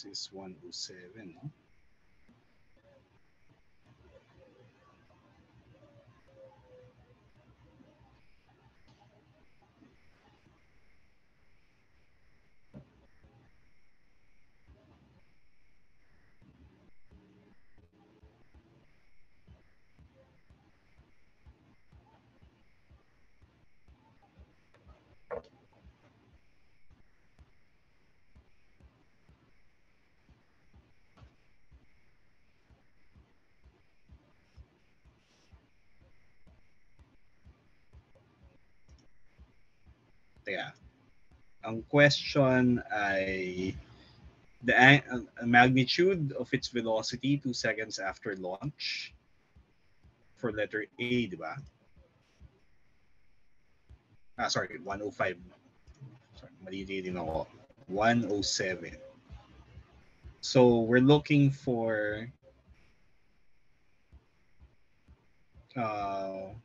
This is 107, no? Teka. Ang question ay the magnitude of its velocity 2 seconds after launch for letter A, di ba? Sorry, 105. Sorry, mali din ako. 107. So we're looking for uh,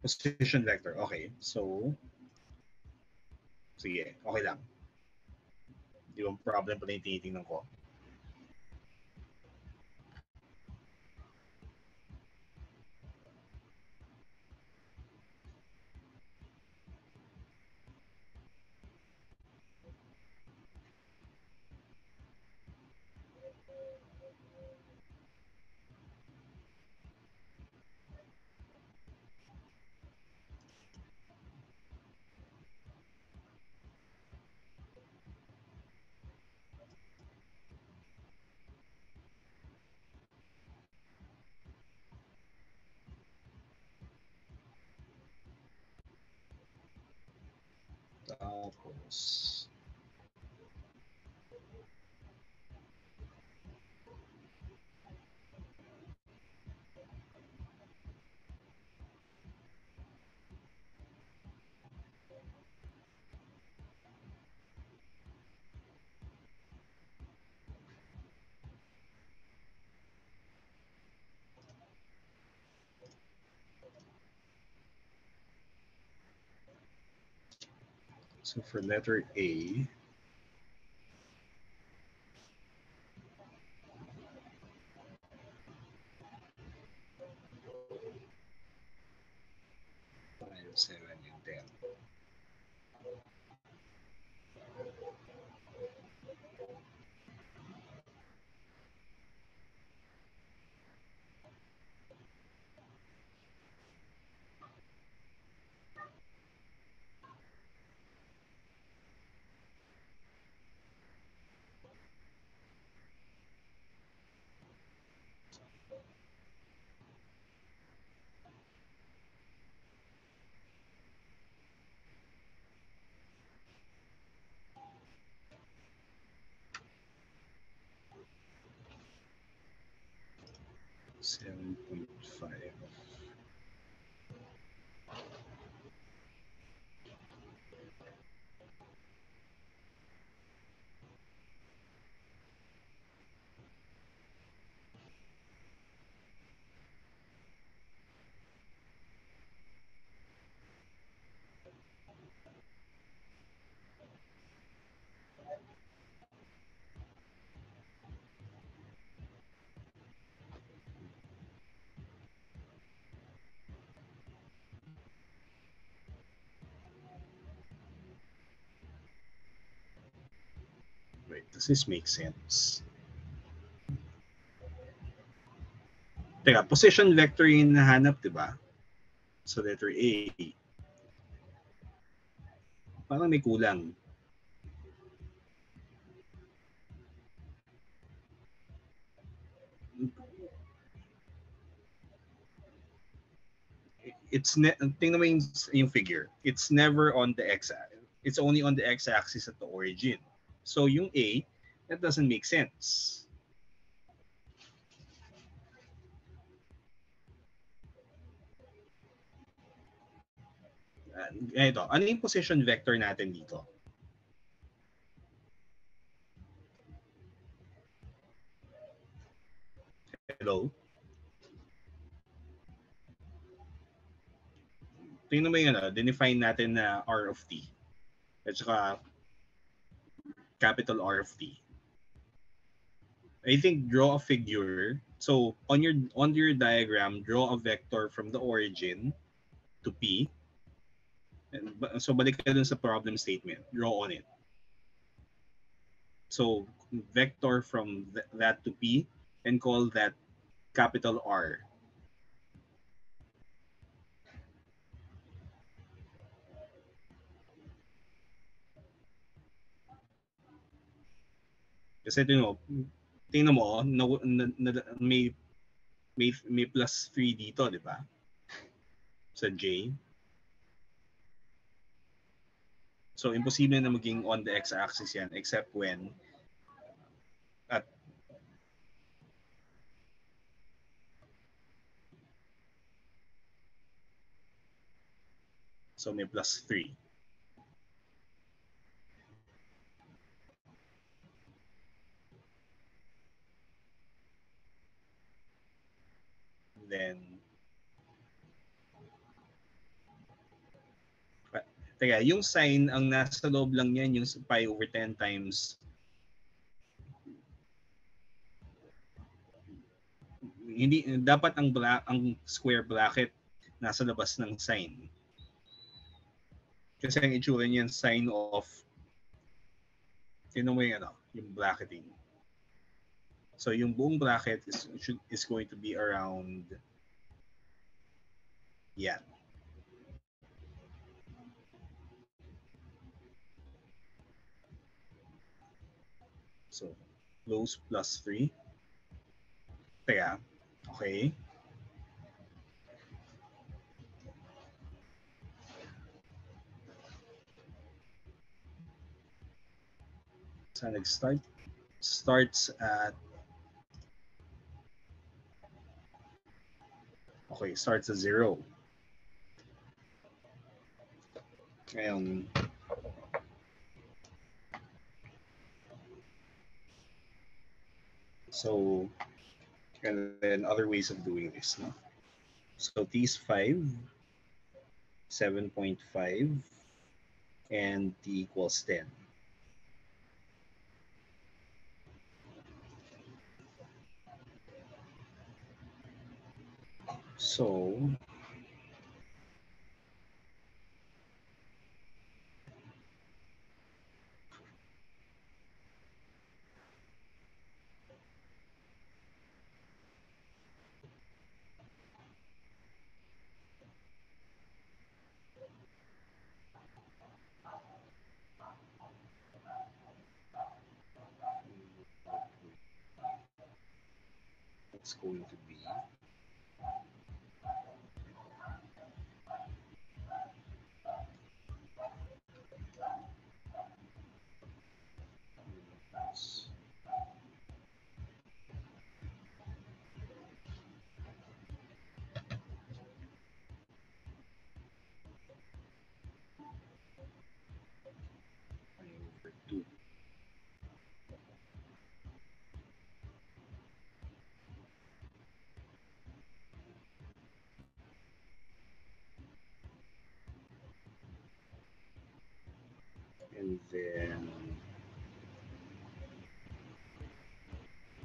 position vector. Okay, so sige, okay lang. Di ba problem pa na yung tinitingnan ko? Tapos, so for letter A, five, 7, and 10. Seven 7.5. Wait, does this make sense? Teka, position vector yung hinahanap, di ba? So letter A. Parang may kulang. Tingnan mo yung figure. It's never on the x-axis. It's only on the x-axis at the origin. So yung A, that doesn't make sense. Ito, ano yung position vector natin dito? Hello? Tingnan mo yung define natin na R of t. At saka capital R of t. I think draw a figure. So on your diagram, draw a vector from the origin to P. So balik ka dun sa problem statement. Draw on it. So vector from that to P and call that capital R. Kasi tingnan mo, may plus 3 dito, di ba? Sa J. So, imposible na maging on the x-axis yan except when at so may plus 3. Then, teka, yung sign, ang nasa loob lang yan, yung pi over 10 times, hindi, dapat ang square bracket nasa labas ng sign. Kasi ang itsura niyan, sign of, tinan mo yung bracketing. So, yung buong bracket is going to be around, yan. So, close plus 3. Teka, okay. So, nag-start. Starts at, okay, starts at 0. Ngayon, so, and then other ways of doing this, no? So T is 5, 7.5, and T equals 10. So, it's going to be over 2. And then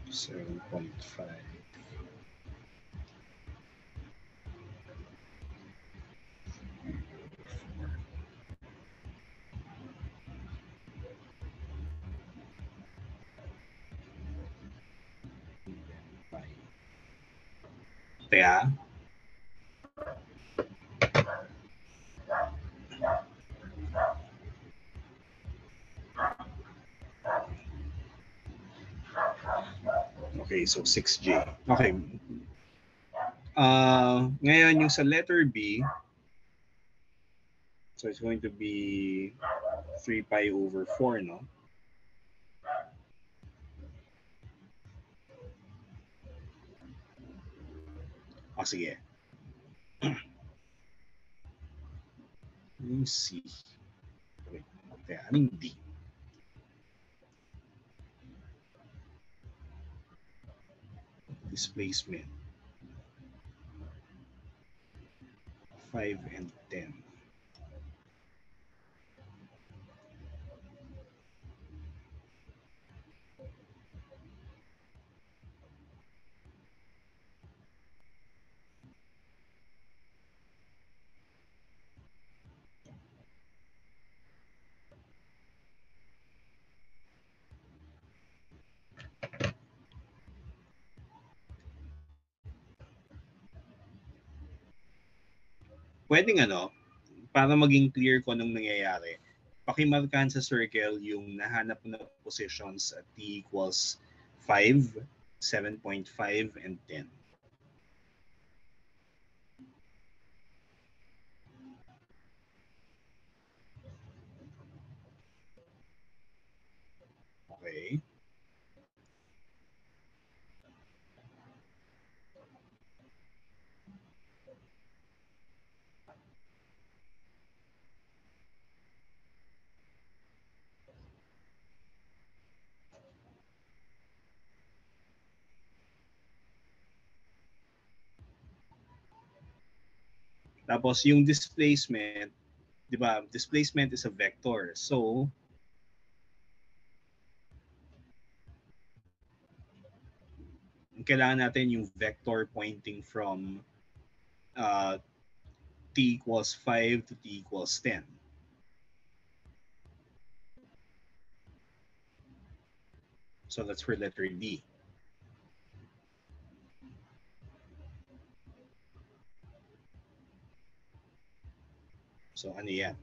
7.5. Kaya, okay, so 6J. Okay. Ngayon, yung sa letter B, so it's going to be 3 pi over 4, no? Sige. Yung C. Wait, kaya, anong D? Displacement. 5 and 10. pwedeng para maging clear ko anong nangyayari, pakimarkahan sa circle yung nahanap na positions at t equals 5, 7.5, and 10. Okay. Tapos yung displacement, di ba? Displacement is a vector. So, kailangan natin yung vector pointing from uh, t equals 5 to t equals 10. So that's for letter D. So ano yan?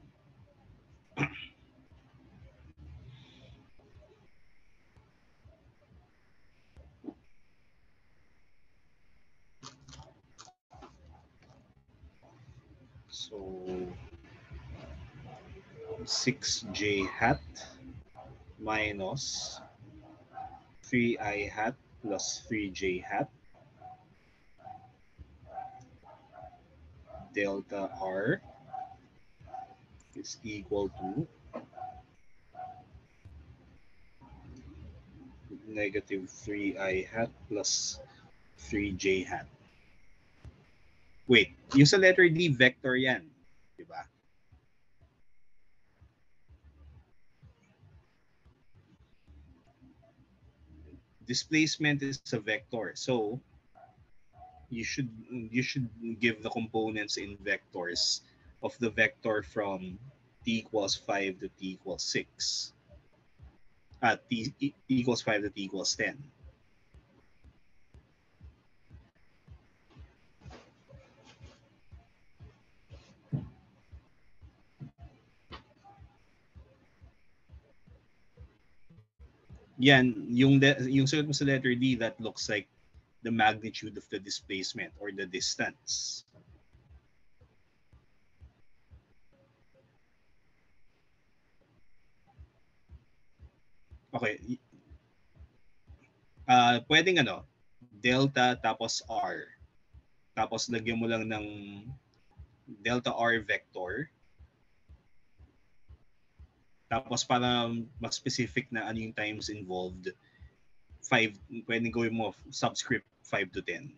So 6j hat minus 3i hat plus 3j hat delta r is equal to negative 3i hat plus 3j hat. Wait, yung sa letter D, vector yan. Diba? Displacement is a vector. So, you should give the components in vectors of the vector from t equals 5 to t equals 6. T equals 5 to t equals 10. Yan, yung sulat mo sa letter D, that looks like the magnitude of the displacement or the distance. Okay. Pwedeng delta tapos r. Tapos lagyan mo lang ng delta r vector. Tapos para mas specific na ano yung times involved, 5, pwedeng gawin mo subscript 5 to 10.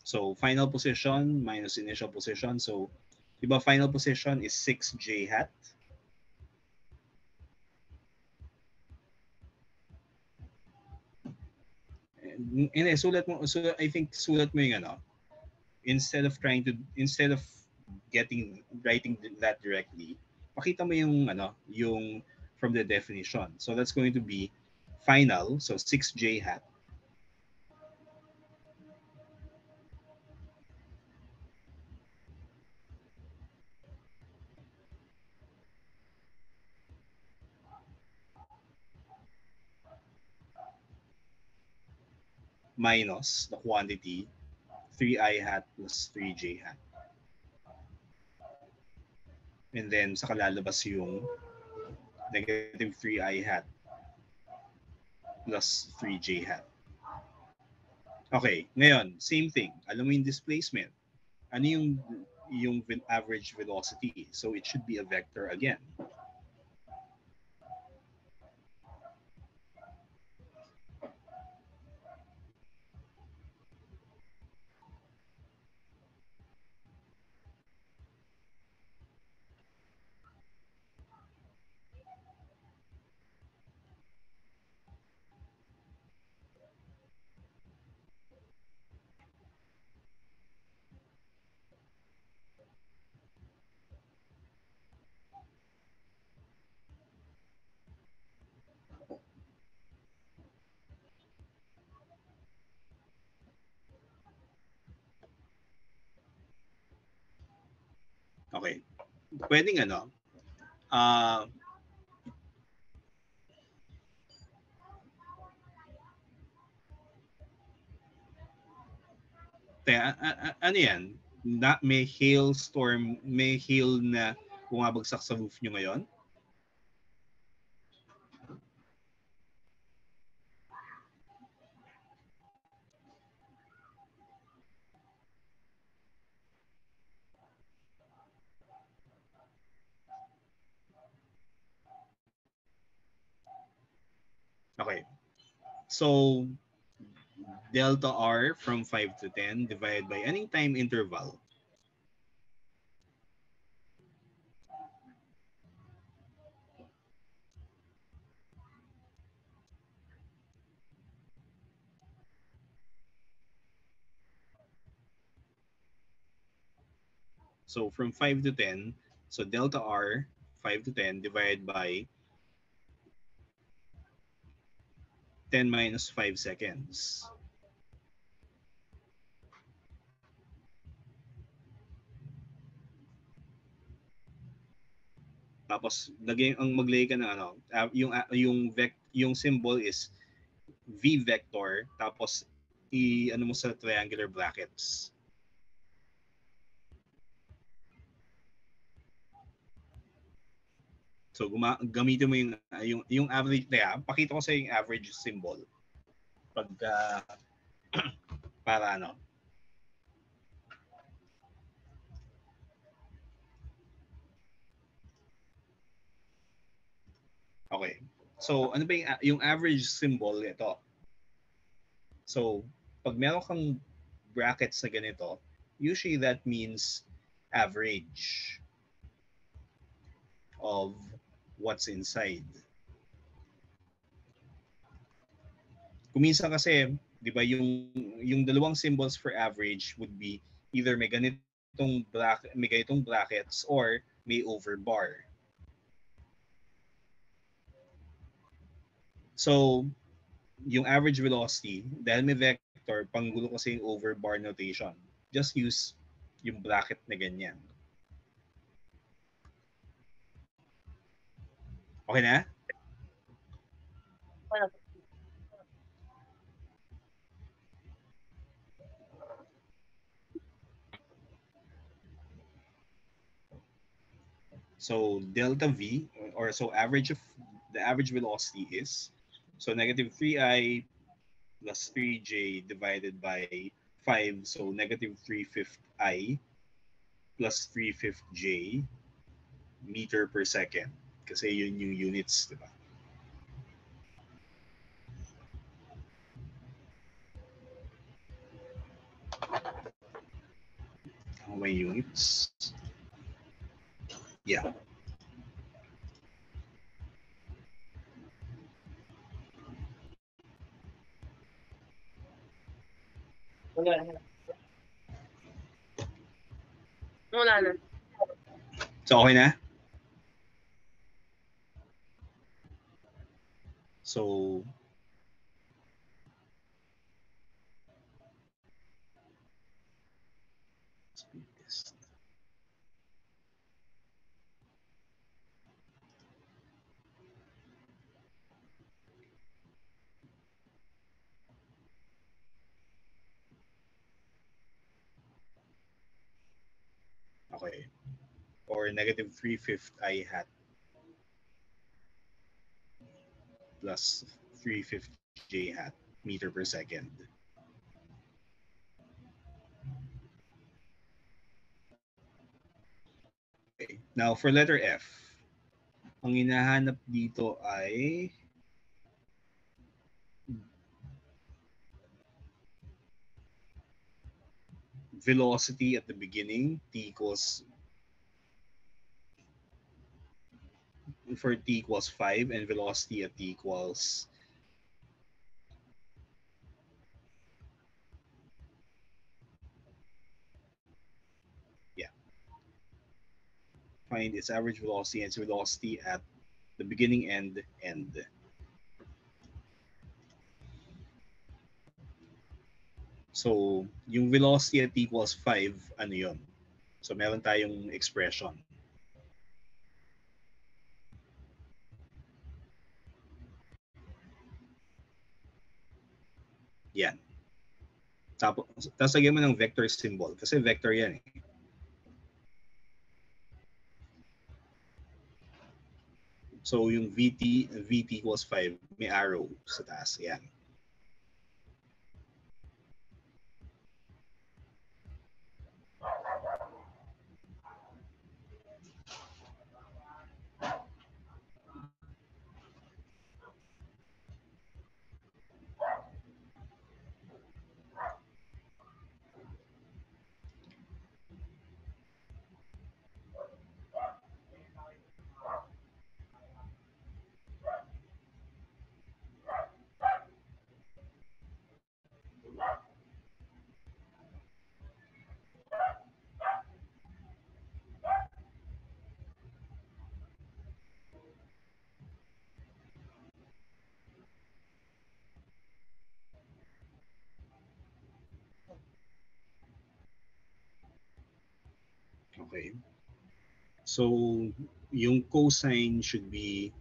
So, final position minus initial position. So, diba final position is 6j hat. And I think sulat mo yung instead of writing that directly, pakita mo yung yung from the definition. So that's going to be final, so 6j hat minus the quantity 3i hat plus 3j hat. And then sa lalabas yung negative 3i hat plus 3j hat. Okay, ngayon, same thing. Alam mo yung displacement. Ano yung average velocity? So it should be a vector again. Okay. Pwedeng ano, ah, ano yan? May hailstorm, may hail na bumabagsak sa roof nyo ngayon? Okay. So, delta R from 5 to 10 divided by any time interval. So from 5 to 10, so delta R, 5 to 10 divided by 10 minus 5 seconds. Tapos maglagay ka ng ano, yung symbol is V vector, tapos ano mo sa triangular brackets. So gamitin mo yung average, pakita ko sa yung average symbol. Pagka para ano. Okay. So ano ba yung average symbol ito? So pag meron kang brackets na ganito, usually that means average of what's inside. Kung minsan kasi, 'di ba, yung dalawang symbols for average would be either may ganitong brackets or may over bar. So, yung average velocity, dahil may vector, panggulo kasi yung over bar notation. Just use yung bracket na ganyan. Okay na? Wala. So delta V, or so the average velocity is, so negative 3i plus 3j divided by 5, so negative 3/5 I plus 3/5 j meter per second. Kasi yun yung units, di ba? How many units? Yeah. Wala na. Wala na. So okay na? So speed test. Okay. Or negative 3/5 I hat plus 3/5 j hat meter per second. Okay. Now for letter F, ang hinahanap dito ay velocity at the beginning, t equals, for t equals 5, and velocity at t equals find its average velocity and its velocity at the beginning and end. So, yung velocity at t equals 5, ano yun? So meron tayong expression. Yan. Tapos lagyan mo ng vector symbol kasi vector yan eh. So yung VT equals 5, may arrow sa taas. Yan. Okay. So, yung cosine should be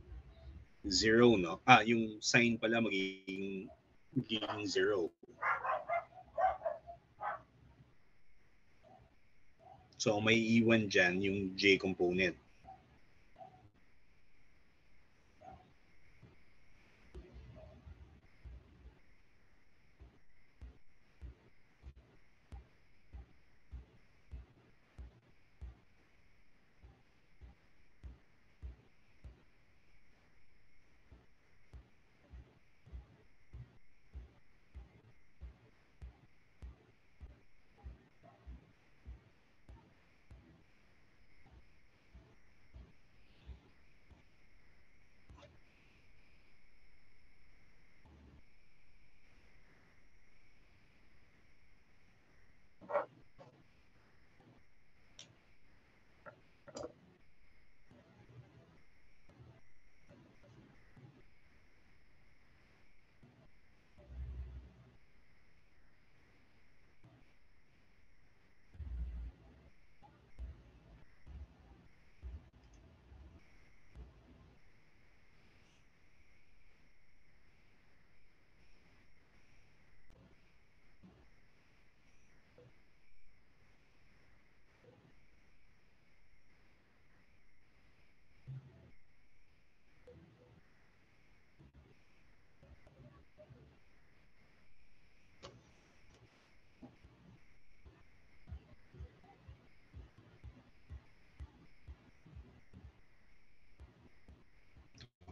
0, no? Yung sine pala magiging 0. So, may iwan dyan yung J component.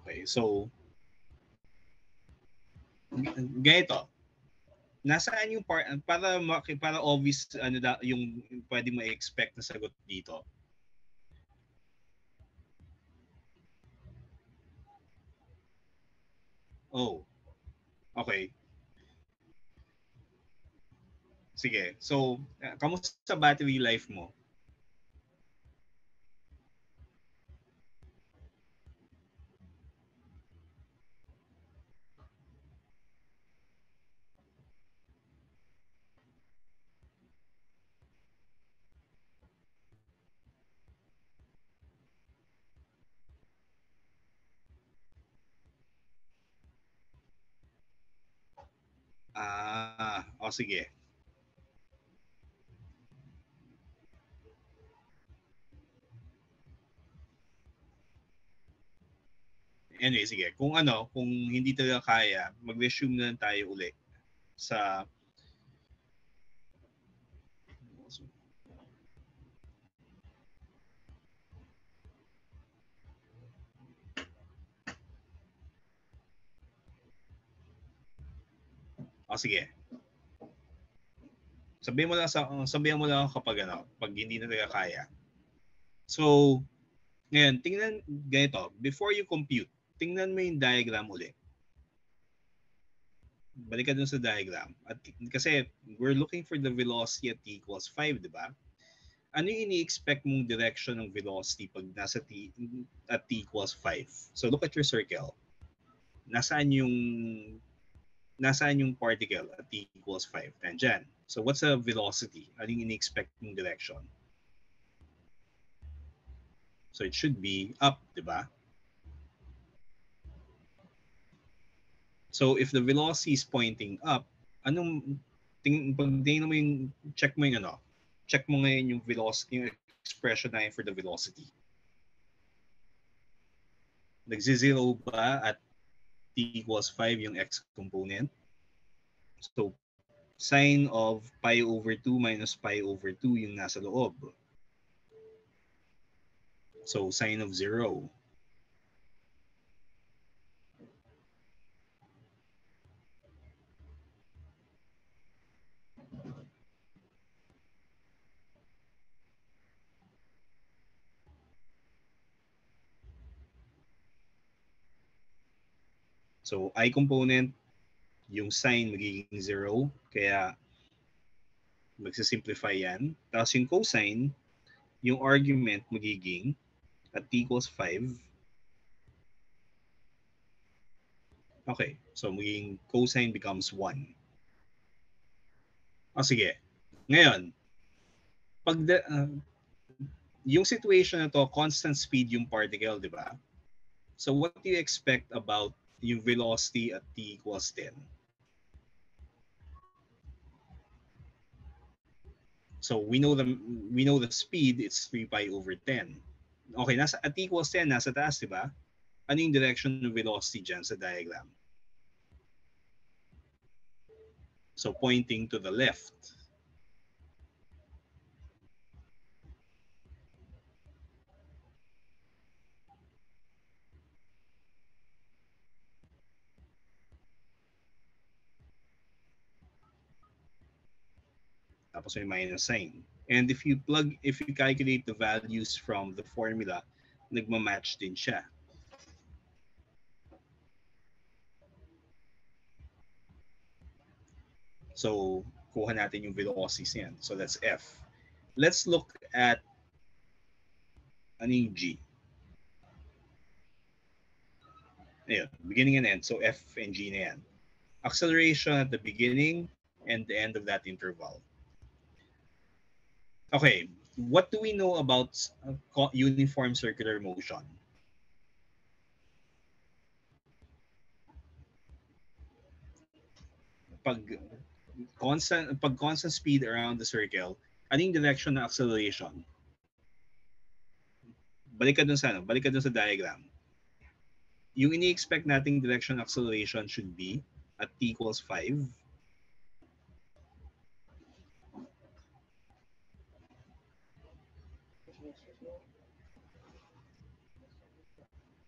Okay, so ganito. Nasaan yung part para obvious yung pwede mo expect na sagot dito? Oh. Okay. Sige. So, kamusta sa battery life mo? Sige. Anyway, sige. Kung hindi talaga kaya, mag-resume na lang tayo uli sa sige. Sabihin mo lang kapag pag hindi na talaga kaya. So, ngayon, ganito, before you compute, tingnan mo yung diagram uli. Balik ka dun sa diagram. At kasi we're looking for the velocity at t equals 5, di ba? Ano yung ini-expect mong direction ng velocity pag nasa at t equals 5? So look at your circle. Nasaan yung particle at t equals 5? Nandyan. So what's the velocity? Ano yung ini-expect mong direction? So it should be up, diba? So if the velocity is pointing up, pag tingnan mo yung, check mo yung check mo ngayon yung velocity, yung expression na yun for the velocity. Nagsi-zero ba at t equals 5 yung x component? So sine of pi over 2 minus pi over 2 yung nasa loob. So sine of 0. So I component, yung sine magiging 0, kaya magsisimplify yan. Tapos yung cosine, yung argument magiging at t equals 5. Okay, so magiging cosine becomes 1. Sige. Ngayon, pag yung situation na to, constant speed yung particle, di ba? So what do you expect about yung velocity at t equals 10? So we know the speed, it's 3 pi over 10. Okay, nasa at t equals 10, nasa taas, di ba? Ano yung direction ng velocity dyan sa diagram? So pointing to the left. Tapos may minus sign. And if you calculate the values from the formula, nagma-match din siya. So, kuha natin yung velocities yan. So that's F. Let's look at ano yung G. Ayun, beginning and end. So F and G na yan. Acceleration at the beginning and the end of that interval. Okay, what do we know about uniform circular motion? Pag constant speed around the circle, anong direction ng acceleration? Balik ka dun sa diagram. Yung ini-expect nating direction of acceleration should be at t equals 5.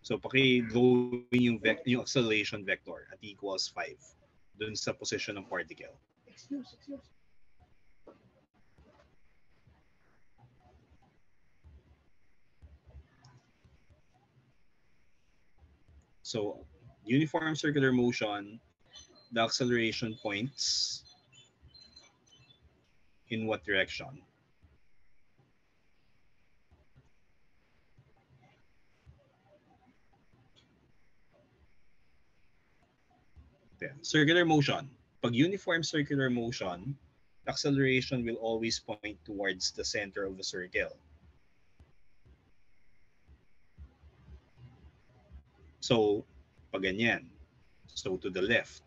So paki-draw yung acceleration vector at t equals 5 dun sa position ng particle. Excuse. So uniform circular motion, the acceleration points in what direction? Circular motion. Pag uniform circular motion, acceleration will always point towards the center of the circle. So, pag ganyan. So, to the left.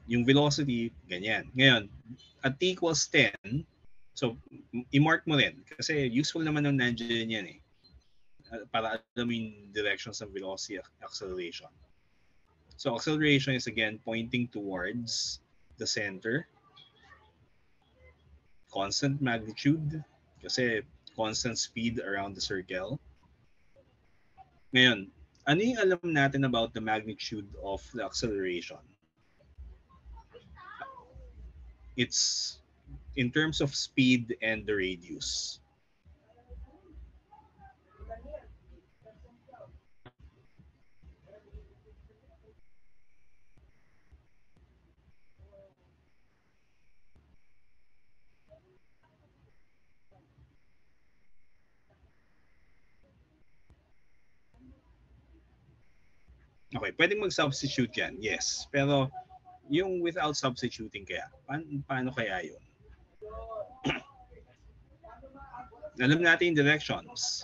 Yung velocity, ganyan. Ngayon, at t equals 10, so, i-mark mo rin. Kasi useful naman ng nandiyan yan eh. Para alam yung directions ng velocity acceleration. So, acceleration is again pointing towards the center. Constant magnitude, kasi constant speed around the circle. Ngayon, ano yung alam natin about the magnitude of the acceleration? It's in terms of speed and the radius. Okay, pwedeng mag-substitute yan, yes. Pero yung without substituting kaya, paano kaya yun? Alam natin yung directions.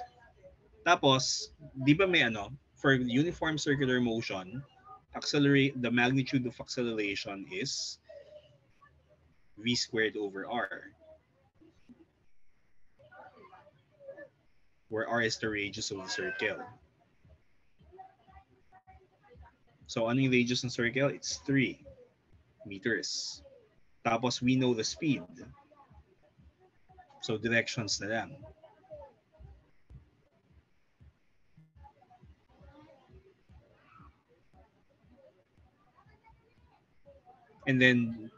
Tapos, di ba may ano, for uniform circular motion, the magnitude of acceleration is v squared over r, where r is the radius of the circle. So, ano yung radius ng circle? It's 3 meters. Tapos, we know the speed. So, directions na lang. And then,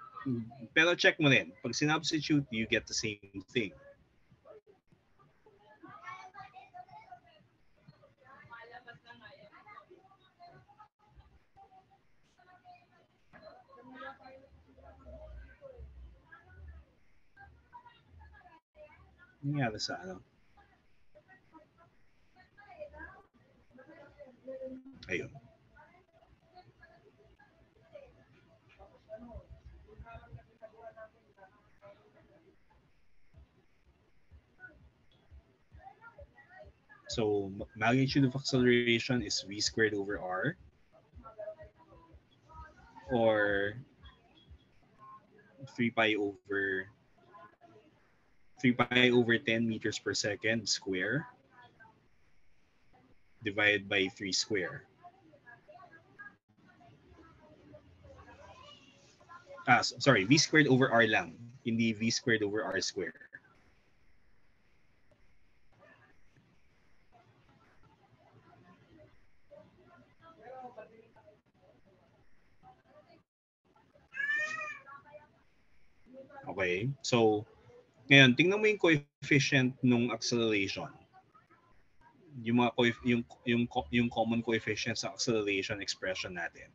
pero check mo rin. Pag sinubstitute, you get the same thing. Nangyari sa ano? Ayun. So, magnitude of acceleration is v squared over r, or 3 pi over 10 meters per second square divided by 3 square. Sorry, v squared over r lang, hindi v squared over r square. Okay, so ngayon tingnan mo yung coefficient ng acceleration. Yung mga yung common coefficients ng acceleration expression natin.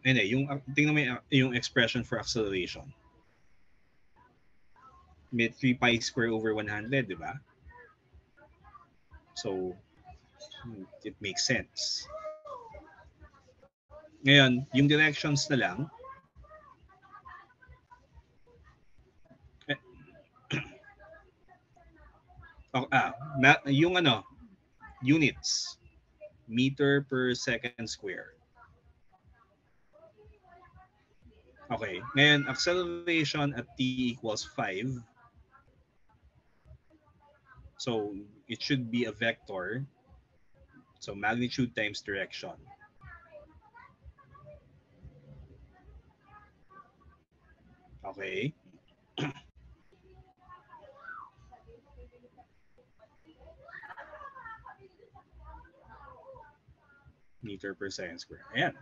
Hindi, tingnan mo yung expression for acceleration. May 3 pi square over 100, di ba? So, it makes sense. Ngayon, yung directions na lang. Yung ano, units. Meter per second square. Okay, ngayon, acceleration at t equals 5. So, it should be a vector. So, magnitude times direction. Okay. Meter per second square. Ayan.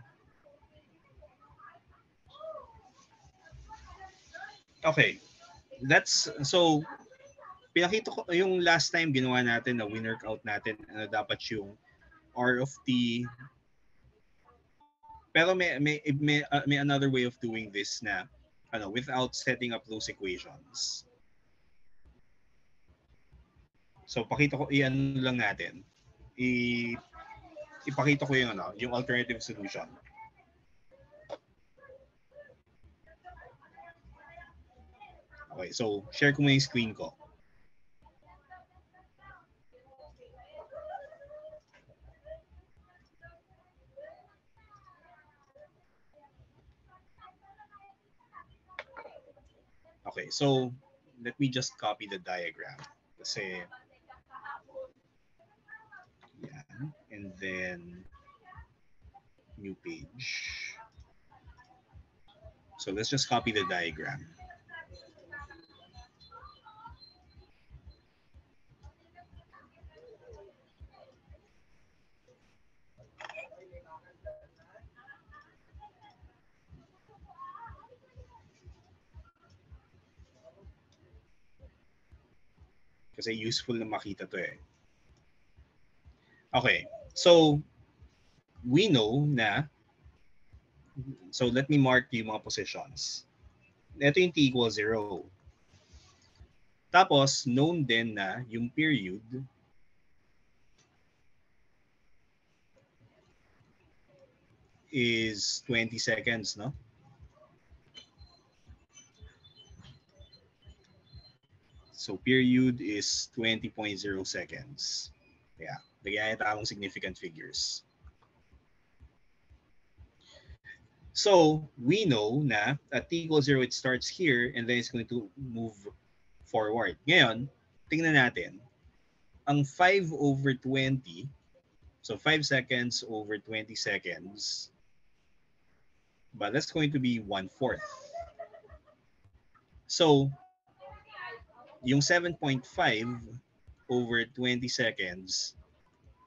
Okay. So, pinakita ko yung last time ginawa natin na winner out natin ano dapat yung r of t. Pero may another way of doing this na ano without setting up those equations. So pakita ko iyan lang natin. Ipakita ko yung ano, yung alternative solution. Okay, so share ko muna yung screen ko. Okay, so let me just copy the diagram. Kasi yan, and then new page. So let's just copy the diagram. Kasi useful na makita to eh. Okay, so we know na, so let me mark yung mga positions. Ito yung t equals 0. Tapos, known din na yung period is 20 seconds, no? So period is 20.0 seconds. Yeah, lagyan natin akong significant figures. So we know na at t equals 0, it starts here and then it's going to move forward. Ngayon, tingnan natin. Ang 5 over 20, so 5 seconds over 20 seconds, but that's going to be 1/4. So, yung 7.5 over 20 seconds,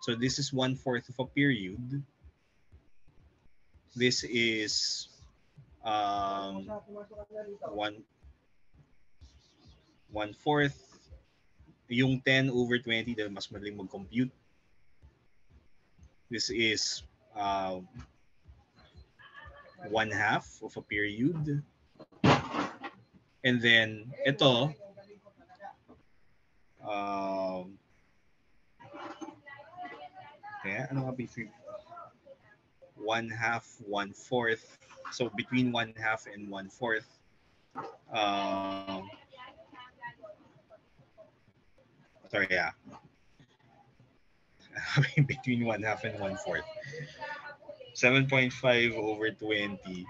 so this is 1/4 of a period. This is 1/4. Yung 10 over 20, dahil mas madaling mag-compute. This is 1/2 of a period. And then, ito, kaya, ano nga ba 1/2, 1/4. So, between 1/2 and 1/4. Sorry, yeah. Between 1/2 and 1/4. 7.5 over 20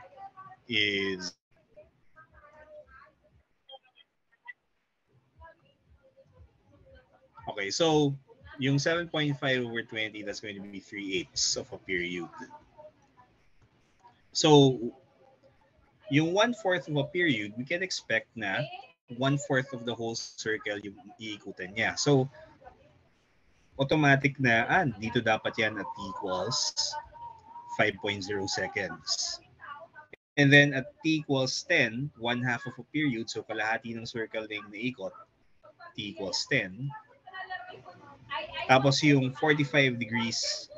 is okay, so yung 7.5 over 20, that's going to be 3/8 of a period. So, yung 1/4 of a period, we can expect na 1/4 of the whole circle yung iikutan niya. So, automatic na, dito dapat yan at t equals 5.0 seconds. And then at t equals 10, 1/2 of a period, so kalahati ng circle na yung naikot, t equals 10. Tapos yung 45 degrees,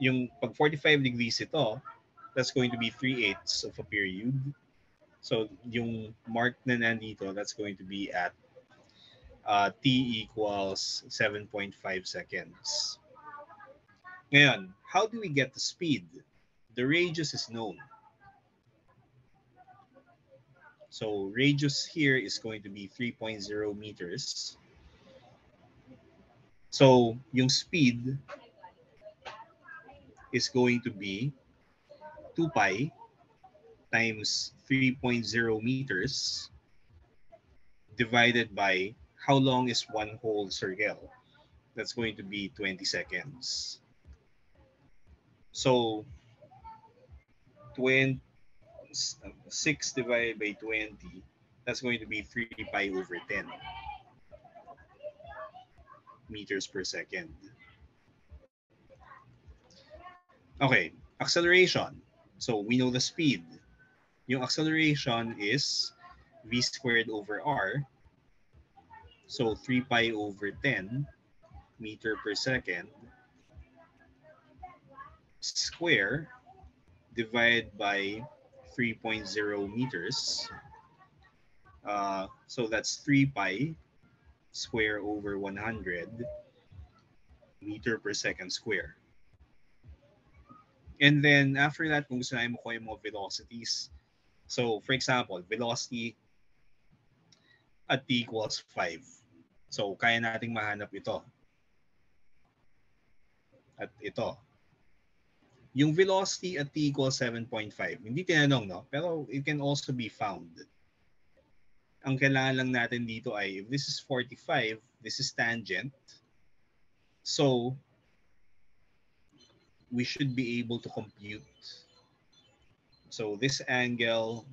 yung pag 45 degrees ito, that's going to be 3/8 of a period. So yung mark na nandito, that's going to be at t equals 7.5 seconds. Ngayon, how do we get the speed? The radius is known. So radius here is going to be 3.0 meters. So yung speed is going to be 2 pi times 3.0 meters divided by how long is one whole circle. That's going to be 20 seconds. So 6 divided by 20, that's going to be 3 pi over 10 meters per second. Okay, acceleration. So we know the speed. Yung acceleration is v squared over r. So 3 pi over 10 meter per second square divided by 3.0 meters. So that's 3 pi square over 100 meter per second square. And then after that, kung gusto natin mo yung mga velocities. So for example, velocity at t equals 5. So kaya nating mahanap ito. At ito. Yung velocity at t equals 7.5. Hindi tinanong, no? Pero it can also be found. Ang kailangan lang natin dito ay, if this is 45, this is tangent. So, we should be able to compute. So, this angle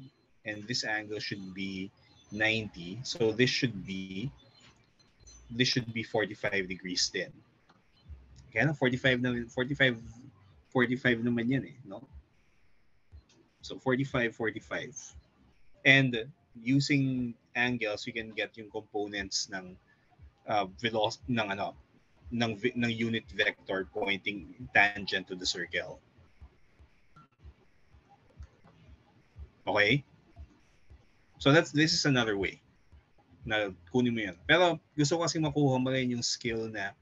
and this angle should be 90. So, this should be 45 degrees din. Kaya na 45 naman yan eh, no? So 45. And using angles, you can get yung components ng velocity ng unit vector pointing tangent to the circle. Okay? So this is another way na kunin mo yan. Pero gusto ko kasi makuha mo rin yung skill na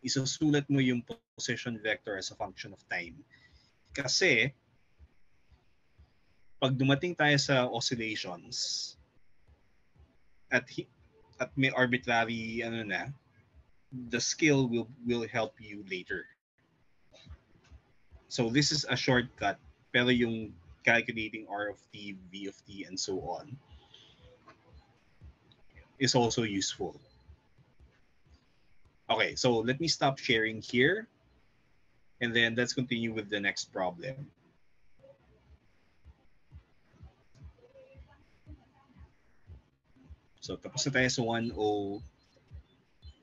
isusulat mo yung position vector as a function of time. Kasi pag dumating tayo sa oscillations at at may arbitrary the skill will help you later. So this is a shortcut, pero yung calculating R of t, V of t, and so on is also useful. Okay, so let me stop sharing here, and then let's continue with the next problem. So tapos na tayo sa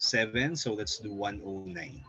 107, so let's do 109.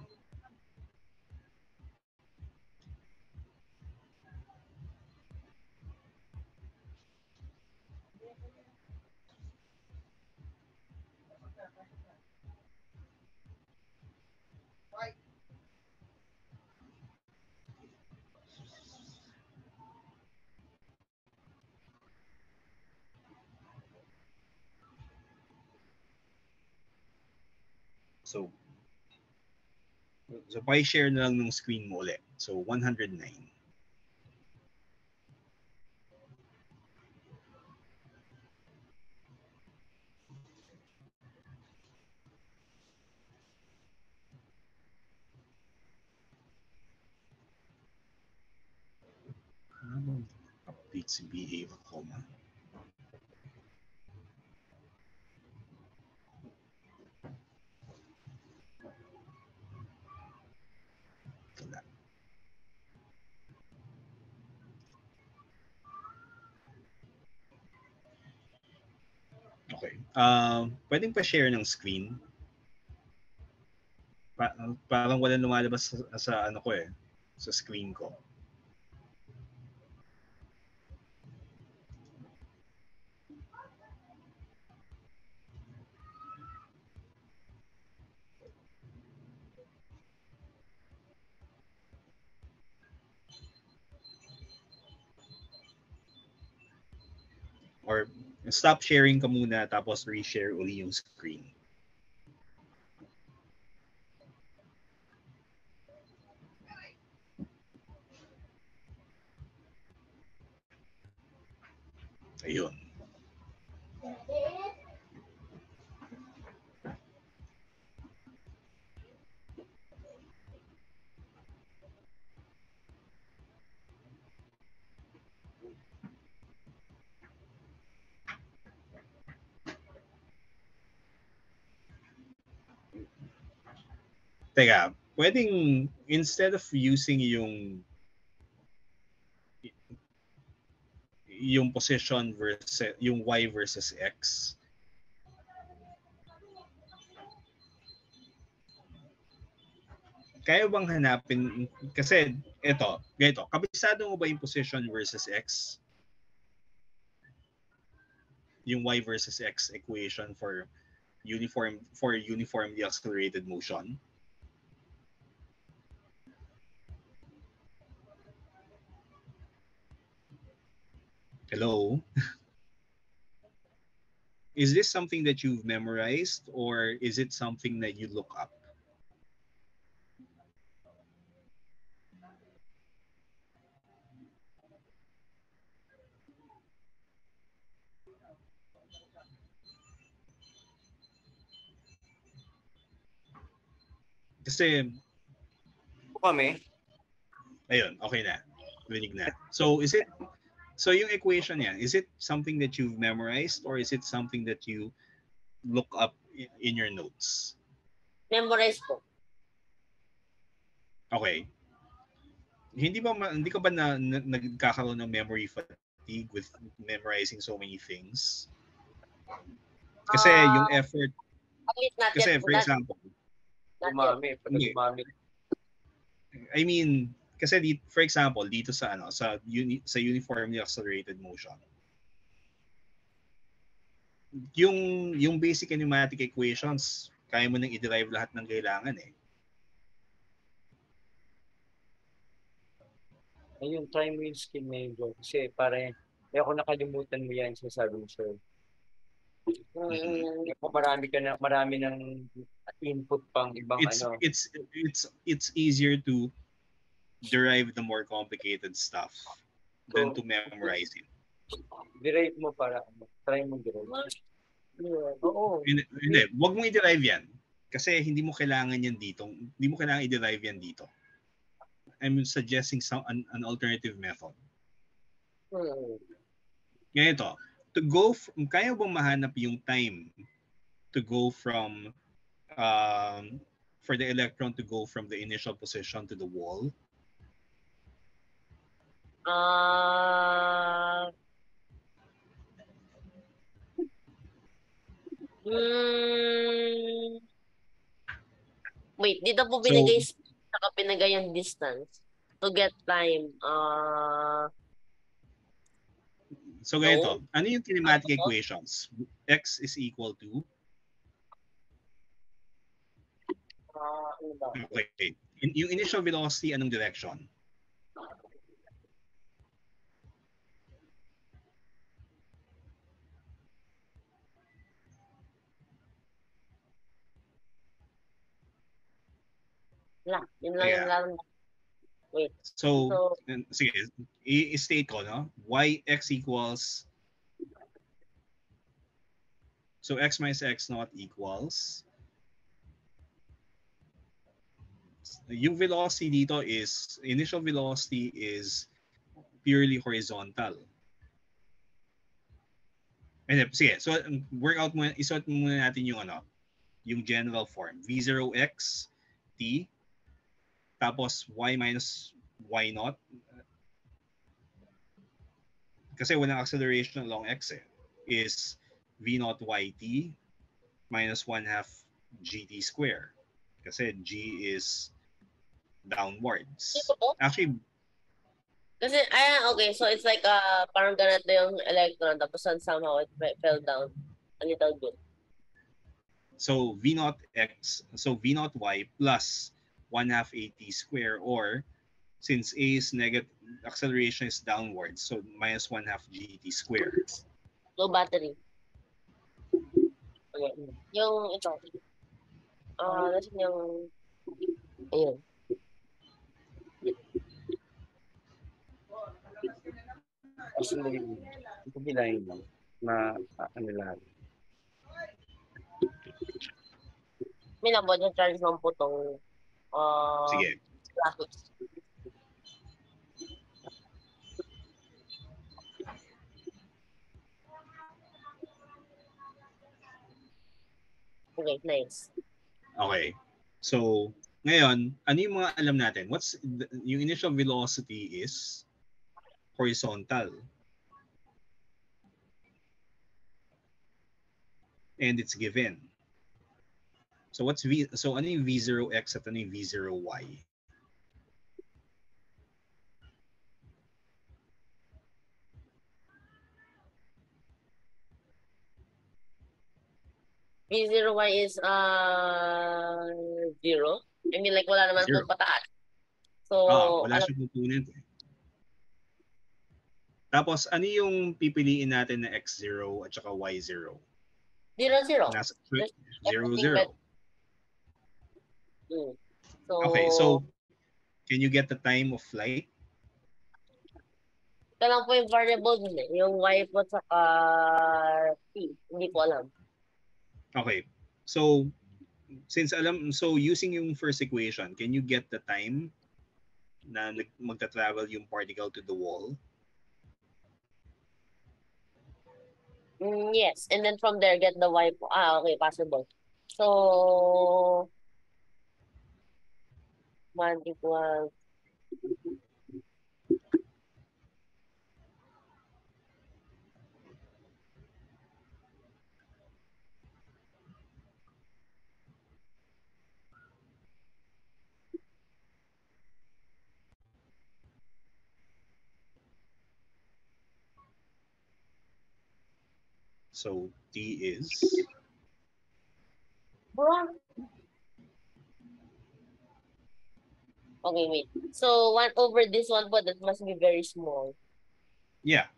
So pa-share na lang ng screen mo ulit. So 109. Update si Behave Comma. Wala. Okay. Pwedeng pa-share ng screen. Parang wala lumalabas sa ano ko sa screen ko. Or stop sharing ka muna tapos reshare uli yung screen. Ayun. Teka, pwedeng instead of using yung position versus yung Y versus X, kaya bang hanapin, kasi ganito, kabisado mo ba yung position versus X? Yung Y versus X equation for uniformly accelerated motion? Hello? Is this something that you've memorized or is it something that you look up? Kasi kami. Ayun, okay na. Rinig na. So yung equation yan, is it something that you've memorized or is it something that you look up in your notes? Memorize po. Okay. Hindi ka ba nagkakaroon ng memory fatigue with memorizing so many things? Kasi yung effort, kasi for example, Umami. I mean, kasi for example, dito sa uniformly accelerated motion, yung basic kinematic equations, kaya mo nang i-derive lahat ng kailangan eh. Ayun, try mo yung skill na yun, Joe. Kasi parang, ako nakalimutan mo yan, sinasabi mo, sir. Marami ng input pang ibang It's easier to derive the more complicated stuff than to memorize it. Derive mo para, try mo derive. Oo. Hindi, wag mong i-derive yan. Kasi hindi mo kailangan yan dito. Hindi mo kailangan i-derive yan dito. I'm suggesting an alternative method. Ganito, kaya bang mahanap yung time to go from, for the electron to go from the initial position to the wall? Wait, dito po So, binigay speed, saka binigay yung distance. To get time, so ganito, ano yung kinematic equations? X is equal to, ano ba? okay, yung initial velocity, anong direction? Yun lang yung lang. Wait. So sige, i-state ko, no? X equals, so x minus x naught equals, yung velocity dito is, initial velocity is purely horizontal. And sige, so workout muna, isuot muna natin yung yung general form. V0x t tapos y minus y naught. Kasi walang acceleration along x is v naught yt minus 1/2 gt square. Kasi g is downwards. Actually, kasi, okay. So, it's like, parang ganito yung electron, tapos somehow it fell down a little bit. so v naught x, so v naught y plus 1/2 at square, or since a is negative, acceleration is downwards, so minus 1/2 gt square. So, battery. Okay. Yung ito. Nasaan yung, ayun. Kasi ito bilahin lang na ano lang. May nabot yung charge ng putong Sige. graphics. Okay, nice. Okay. So, ngayon, ano yung mga alam natin? Yung initial velocity is horizontal. And it's given. So ano yung V0x at ano yung V0y? V0y is 0. I mean, like, wala naman Zero. po pataas. So, wala siyang component. Tapos, ano yung pipiliin natin na x0 at saka y0? 0, 0. Nasa 0, 0. So, Okay, so can you get the time of flight? ito lang po yung variable dun eh. Yung y po saka t. Hindi ko alam. Okay. So, so using yung first equation, can you get the time na magta-travel yung particle to the wall? Yes. And then from there, get the y po. Okay. Possible. So, 1 equals So, t is? okay, wait. So, 1 over this one po, that must be very small. Yeah.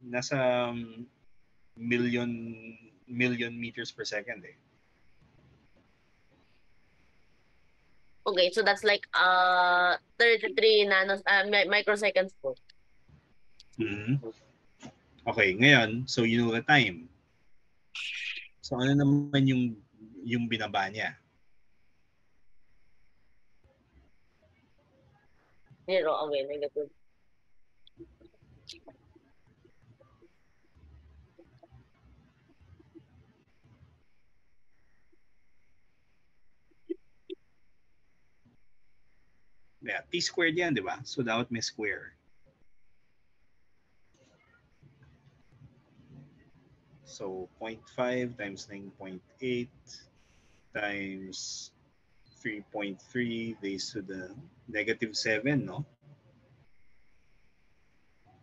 Nasa million meters per second eh. Okay, so that's like 33 microseconds po. Mm-hmm. Okay, ngayon, so you know the time. So ano naman yung binaba niya? 0, okay, negative. Yeah, t squared yan, di ba? So dapat may square. So 0.5 times 9.8 times 3.3 raised to the negative 7, no?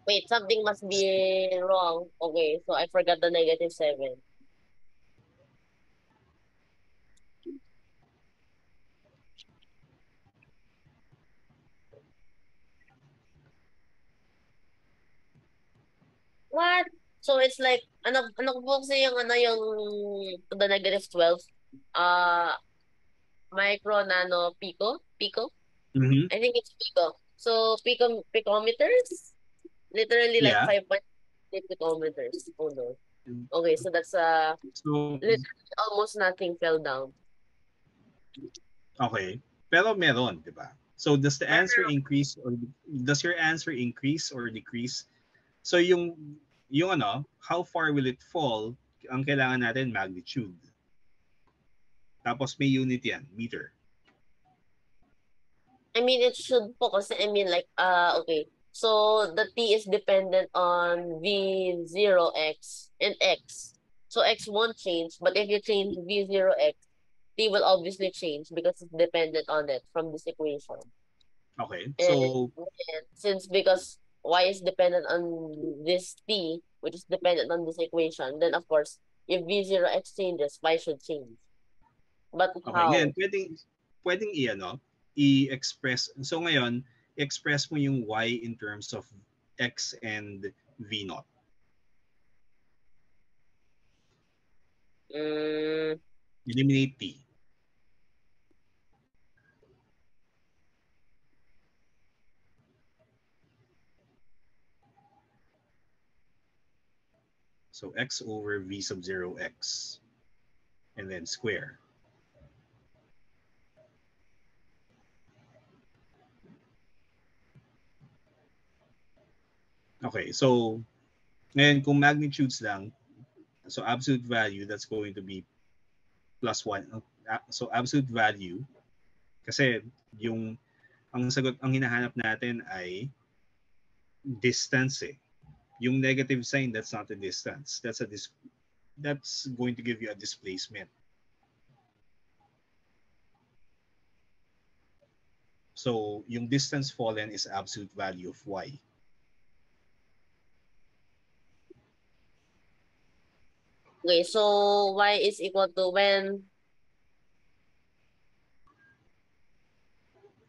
Wait, something must be wrong. Okay, so I forgot the negative 7. What? So it's like, ano po kasi yung, yung to the negative 12? Uh, micro, nano, pico? Pico? Mm-hmm. I think it's pico. So, picometers? Literally like Yeah. 5.8 picometers. Oh no. Okay, so that's So, literally almost nothing fell down. okay. Pero meron, di ba? So does the answer Pero, increase or does your answer increase or decrease? So yung ano, how far will it fall? Ang kailangan natin magnitude. Tapos may unit yan, meter. I mean, it should po kasi, I mean, like, okay. So, the t is dependent on v0x and x. So, x won't change, but if you change v0x, t will obviously change because it's dependent on it from this equation. Okay. And, So since because y is dependent on this t, which is dependent on this equation, then of course, if v0x changes, y should change. But okay, ngayon how? pwedeng i-express. So ngayon, express mo yung y in terms of x and v naught. Eliminate t. So x over v sub 0 x and then square. Okay, so ngayon kung magnitudes lang, so absolute value, that's going to be plus 1. So absolute value, kasi ang sagot, ang hinahanap natin ay distance eh. Yung negative sign, that's not a distance. That's going to give you a displacement. So yung distance fallen is absolute value of y. Okay, so y is equal to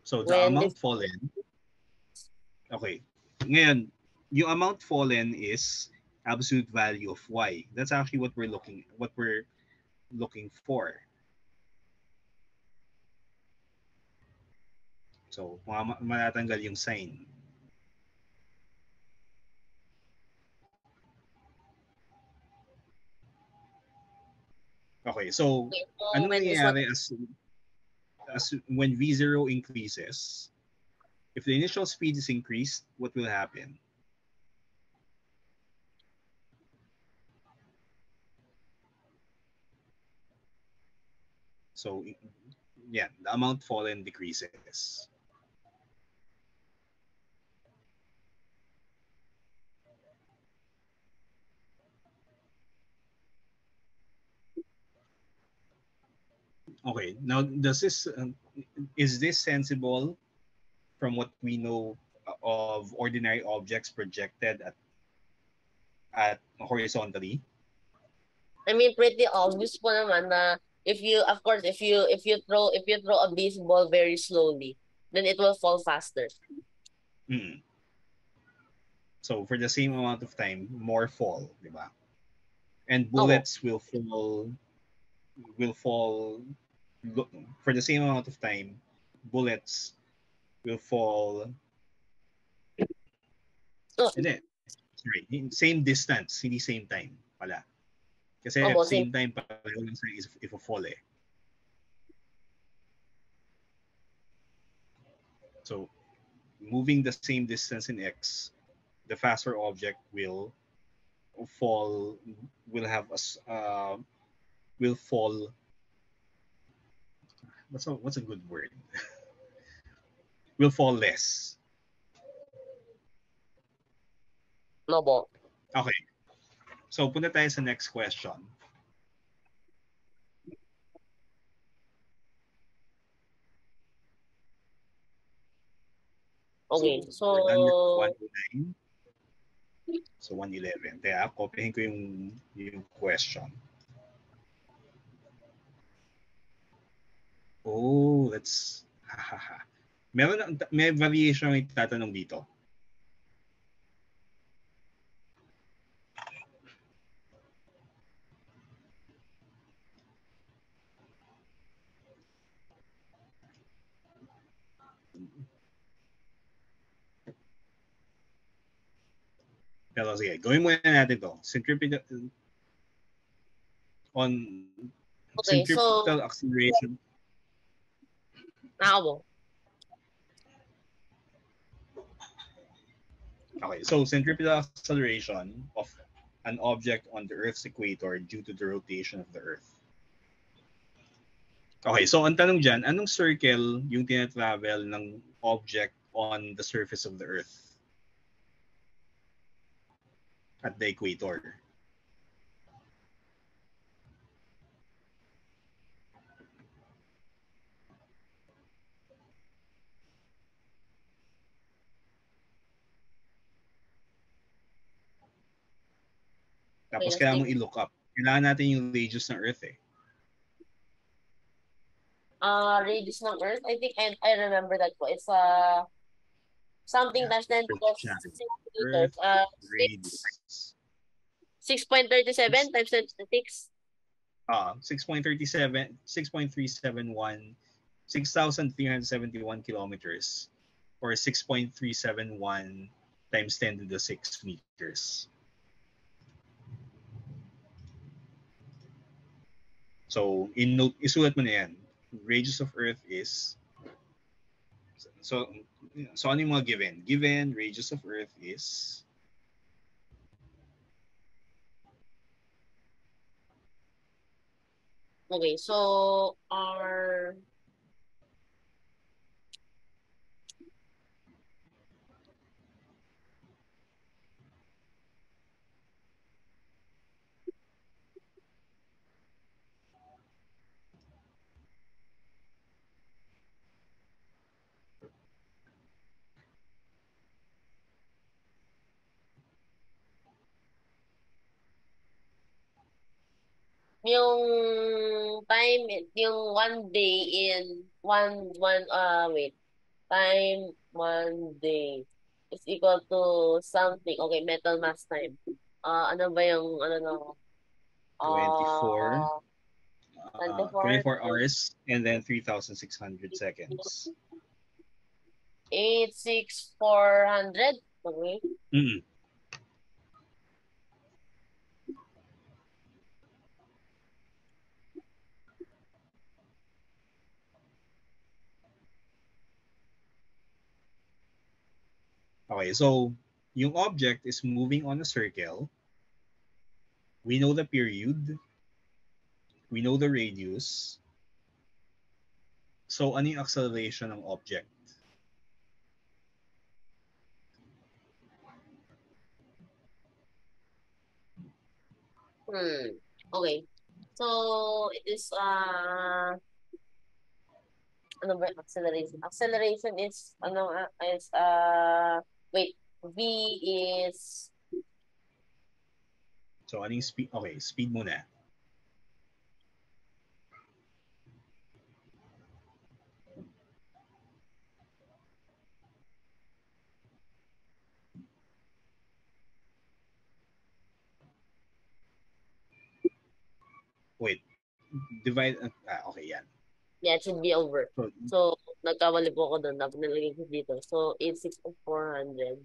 So the when this amount fallen, okay, ngayon, yung amount fallen is absolute value of y. That's actually what we're looking for. So, matatanggal yung sign. Okay, so ano when this one nangyayari as when V0 increases? If the initial speed is increased, what will happen? So, yeah, the amount fallen decreases. Okay, now is this sensible from what we know of ordinary objects projected at horizontally? I mean pretty obvious po naman na if you of course if you throw a baseball very slowly, then it will fall faster. Mm. So for the same amount of time, more fall, di ba? And bullets will fall for the same amount of time. Bullets will fall. Oh, Hindi, sorry, same distance, hindi same time pala. Kasi Opo, same time pareho lang sila ifo-fall eh. So, moving the same distance in x, the faster object will fall, will have will fall. What's a good word? Will fall less. Opo. Okay. So, punta tayo sa next question. Okay, so we're done with 109. So, 111. Kaya, copyhin ko yung question. Oh, that's... may variation yung tatanong dito. Pero sige, gawin muna natin to. okay, so Centripetal acceleration. Opo. Okay, so centripetal acceleration of an object on the Earth's equator due to the rotation of the Earth. Okay, so ang tanong dyan, anong circle yung tinatravel ng object on the surface of the Earth at the equator? Tapos Okay, kailangan mong i-look up. Kailangan natin yung radius ng Earth eh. radius ng Earth, I think I remember that po. It's something Yeah. times 10 to the Earth 6 meters. radius. 6.37 times 10 to the 6. 6.37, 6.371, 6,371 kilometers, or 6.371 times 10 to the 6 meters. So, isulat mo na yan. Radius of Earth is... So ano yung mga given? Given radius of Earth is... Okay, so our yung time, yung 1 day in wait, time 1 day is equal to something. Okay, metal mass time. Ano ba yung, 24 24, 24 hours and then 3,600 seconds. 8,6,400. Okay. Mm-mm. Okay, so yung object is moving on a circle. We know the period. We know the radius. So, ano yung acceleration ng object? Okay. So, it is, ano ba yung acceleration? Acceleration is, wait, V is, So, ano yung speed? Okay, speed muna. Wait, divide, okay, yan. yeah, it should be over. So, nagkamali po ako doon. Dapat nalagay ko dito. So, 8,6,400.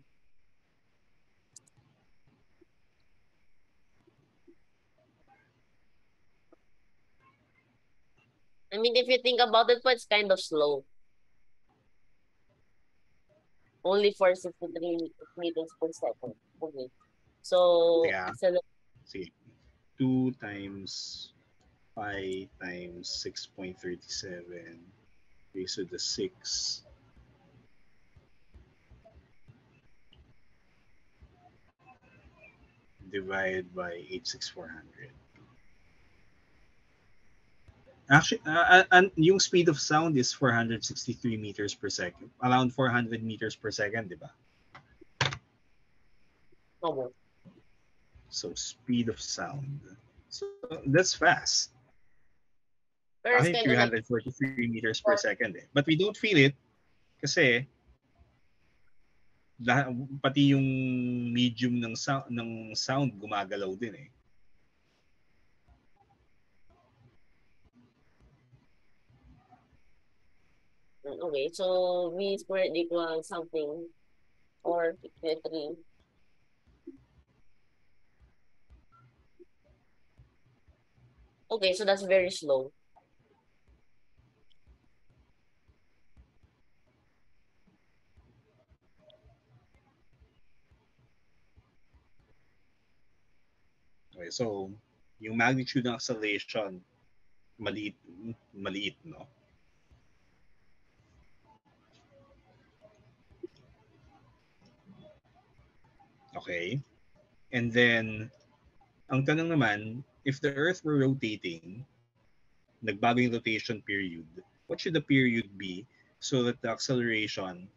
I mean, if you think about it, it's kind of slow. Only for 63 meters per second. Okay. So, Yeah. acceleration. See, 2 times pi times 6.37 raised to the 6 divided by 86400. Actually, yung speed of sound is 463 meters per second. Around 400 meters per second, di ba? Oh, So, speed of sound. So, that's fast. pero I it's think kind of like 343 meters per second eh. But we don't feel it kasi pati yung medium ng sound gumagalaw din eh. okay. So v squared equals something or 3. Okay, so that's very slow. Okay, so yung magnitude ng acceleration maliit maliit no. Okay? And then ang tanong naman, if the earth were rotating, nagbago yung rotation period, what should the period be so that the acceleration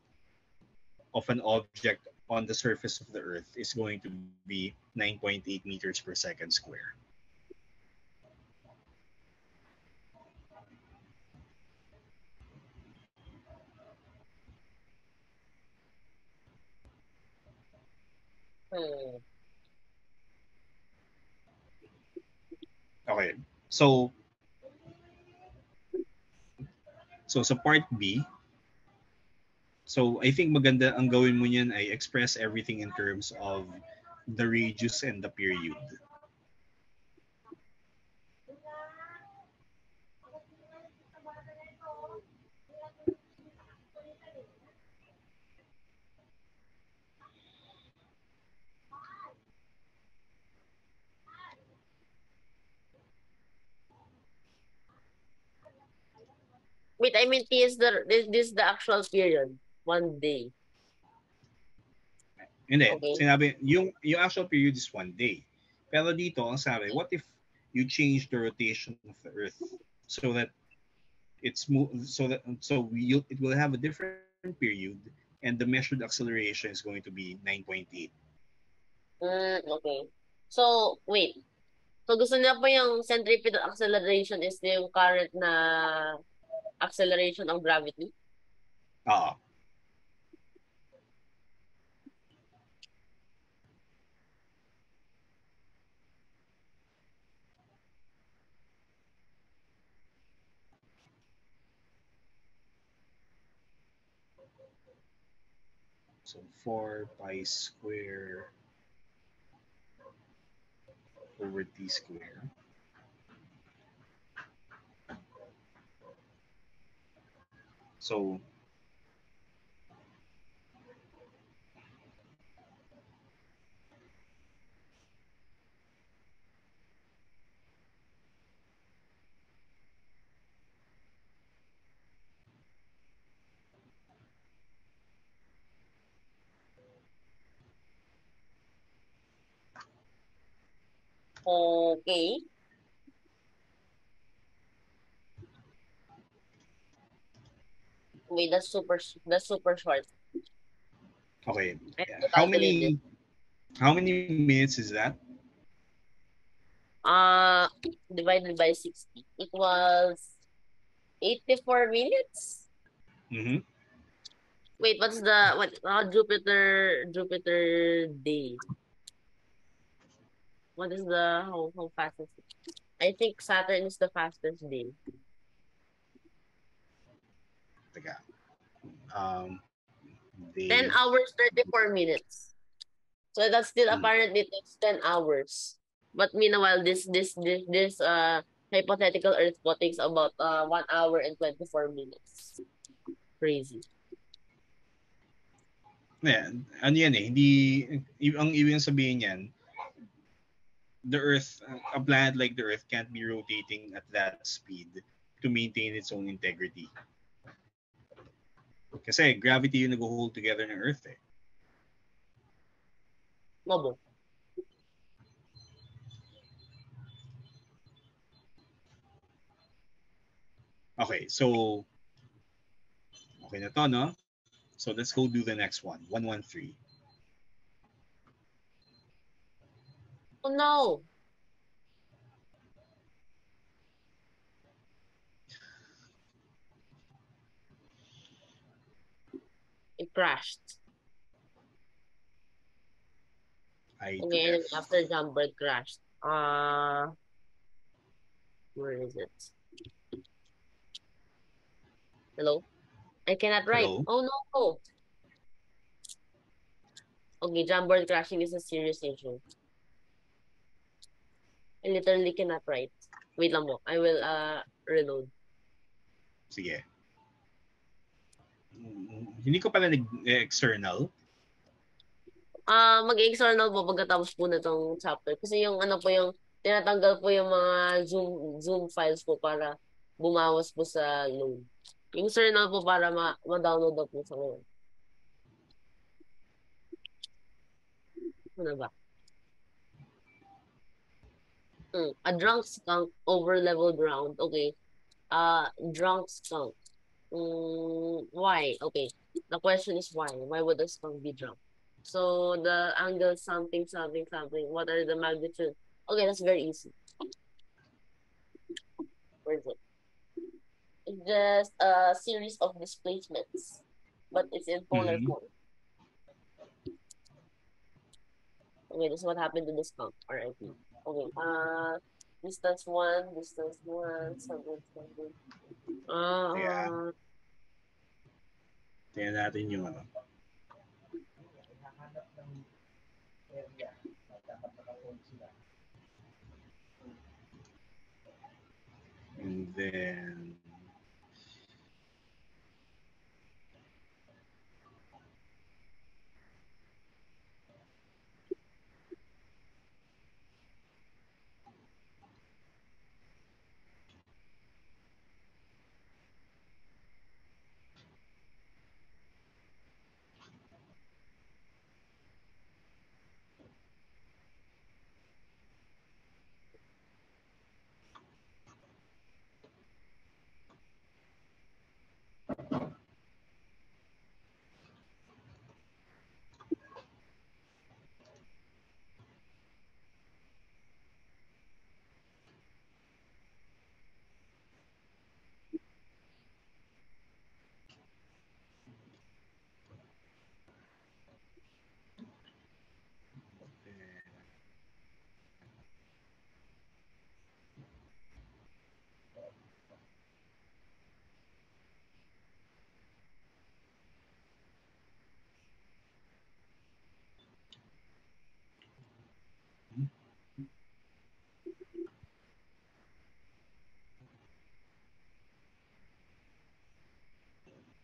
of an object on the surface of the earth is going to be 9.8 meters per second square? Hmm. Okay. So sa part B, so I think maganda ang gawin mo niyan ay express everything in terms of the radius and the period. Wait, I mean, T is this the actual period. 1 day. Hindi, Okay. sinabi, yung actual period is 1 day. Pero dito, ang sabi, what if you change the rotation of the Earth so that it will have a different period and the measured acceleration is going to be 9.8. Okay. So, wait. So, gusto niya pa yung centripetal acceleration is yung current na acceleration of gravity? Ah, so 4 pi square over t square. So Okay. Wait, that's super short. okay, I have to how calculate it. many minutes is that? Uh, Divided by 60 equals 84 minutes? Mm-hmm. Wait, Jupiter day? What is the how fast is it? I think Saturn is the fastest day. Teka. Um, 10 day. hours 34 minutes. So that still Mm. apparently takes 10 hours. But meanwhile, this Hypothetical Earth po takes about 1 hour and 24 minutes. Crazy. Yeah, ano yan eh, hindi, ang ibig sabihin yan, the Earth, a planet like the Earth can't be rotating at that speed to maintain its own integrity. Kasi gravity yung nag-hold together ng Earth eh. Mabo. Okay, so okay na to, no? So let's go do the next one. 113. Oh no! It crashed. I to Okay, and F. after Jumper crashed. Where is it? Hello? I cannot write. Hello? Oh no! Okay, Jamboard crashing is a serious issue. I literally cannot write. Wait lang mo. I will reload. Sige. Hindi ko pala nag-external. Mag-external po pagkatapos po na tong chapter. Kasi yung ano po yung, tinatanggal po yung mga Zoom files po para bumawas po sa load. Yung external po para ma-download na po sa ngayon. Ano ba? A drunk skunk over level ground. Okay. Drunk skunk. Why? Okay. The question is why? Why would a skunk be drunk? So the angle something something something. What are the magnitude? Okay, that's very easy. Where is it? It's just a series of displacements, but it's in polar Mm-hmm. form. Okay, this is what happened to the skunk. R.I.P. Okay. Distance one, something something. Kaya, Uh, tingnan natin yung ano. And then,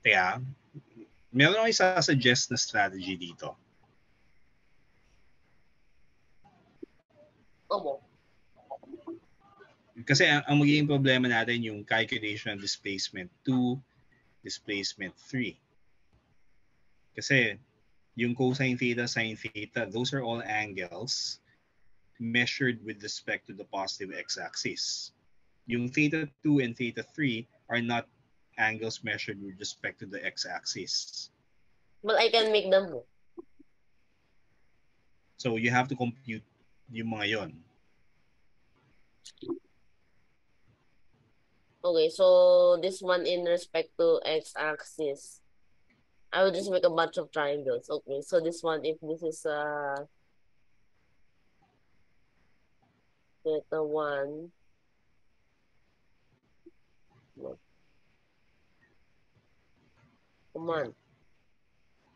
kaya, meron akong isa-suggest na strategy dito. Omo. Kasi ang magiging problema natin yung calculation of displacement 2, displacement 3. Kasi yung cosine theta, sine theta, those are all angles measured with respect to the positive x-axis. Yung theta 2 and theta 3 are not angles measured with respect to the x-axis. But I can make them. So you have to compute yung mga yon. Okay, so this one in respect to x-axis. I will just make a bunch of triangles. Okay, so this one, if this is theta 1. Come on.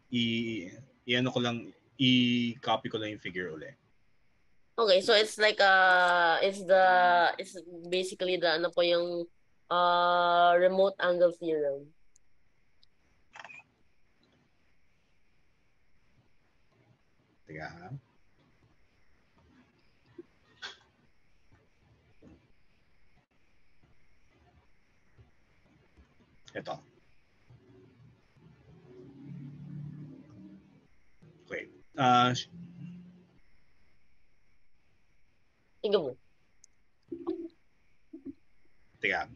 I-ano ko lang, i-copy ko lang yung figure ulit. Okay, so it's like it's basically the ano po yung remote angle theorem. Teka ha. Ito. Okay. Sige mo. Teka.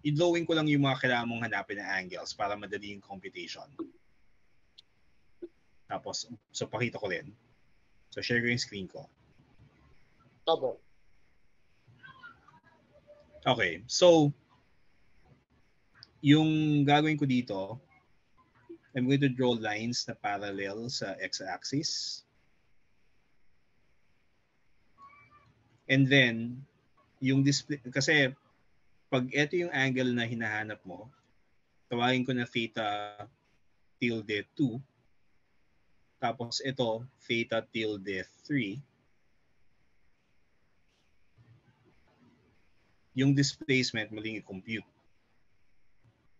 I-drawing ko lang yung mga kailangan mong hanapin na angles para madali yung computation. Tapos, so pakita ko rin. So, share ko yung screen ko. Opo. Okay. So, yung gagawin ko dito, I'm going to draw lines na parallel sa x-axis. And then, yung display, kasi pag ito yung angle na hinahanap mo, tawagin ko na theta tilde 2. Tapos ito, theta tilde 3. Yung displacement, maling i-compute.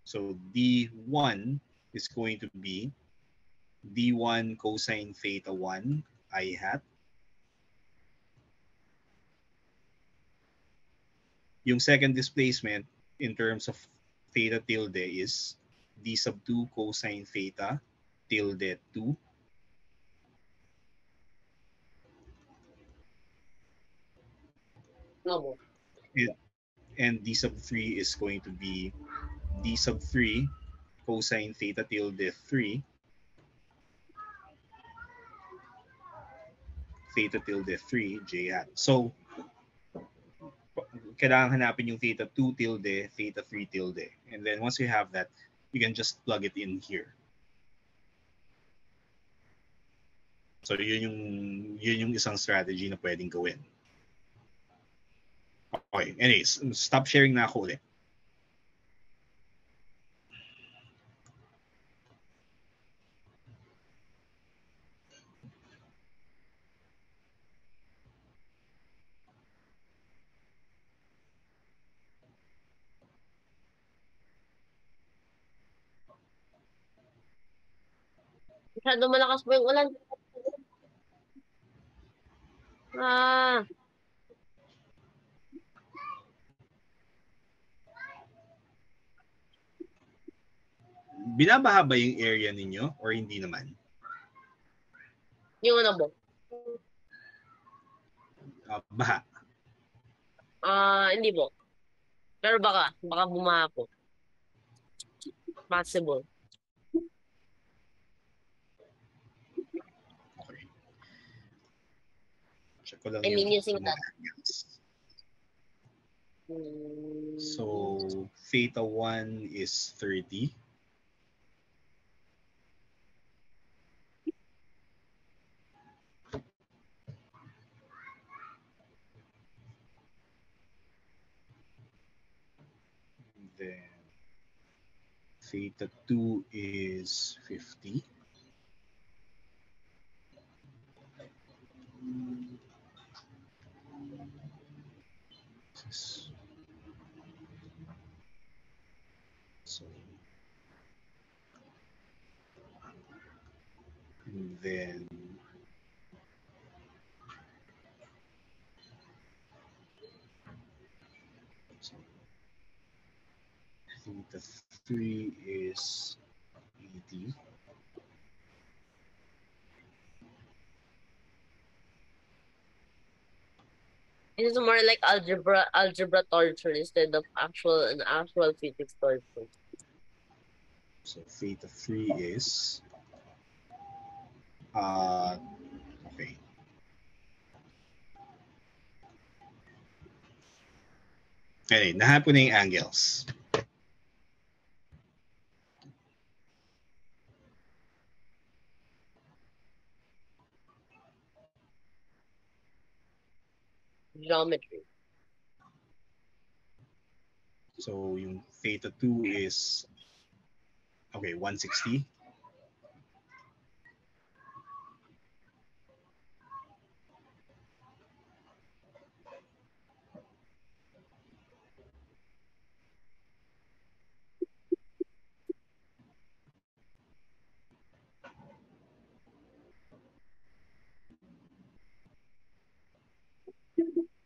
So D1 is going to be D1 cosine theta 1 I hat. Yung second displacement in terms of theta tilde is D sub 2 cosine theta tilde 2. Opo. And D sub 3 is going to be D sub 3 cosine theta tilde 3 theta tilde 3 j hat. So, kailangan hanapin yung theta 2 tilde, theta 3 tilde. And then once you have that, you can just plug it in here. So yun yung isang strategy na pwedeng gawin. Okay, anyways, stop sharing na ako ulit. Masyado malakas po yung ulan. Ah, Binabaha ba yung area ninyo or hindi naman? yung ano po? Baha. Hindi po. Pero baka bumaha po. Possible. Okay. Check ko lang I mean, using mga that. angles. Hmm. So, theta 1 is 30. Then theta 2 is 50. So, and then so, theta 3 is 80. It is more like algebra torture instead of an actual physics torture. So theta 3 is okay. Okay, nahanap ko na yung angles. Geometry. So yung theta 2 is okay, 160.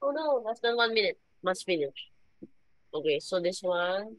Oh no, less than 1 minute. Must finish. Okay, so this one.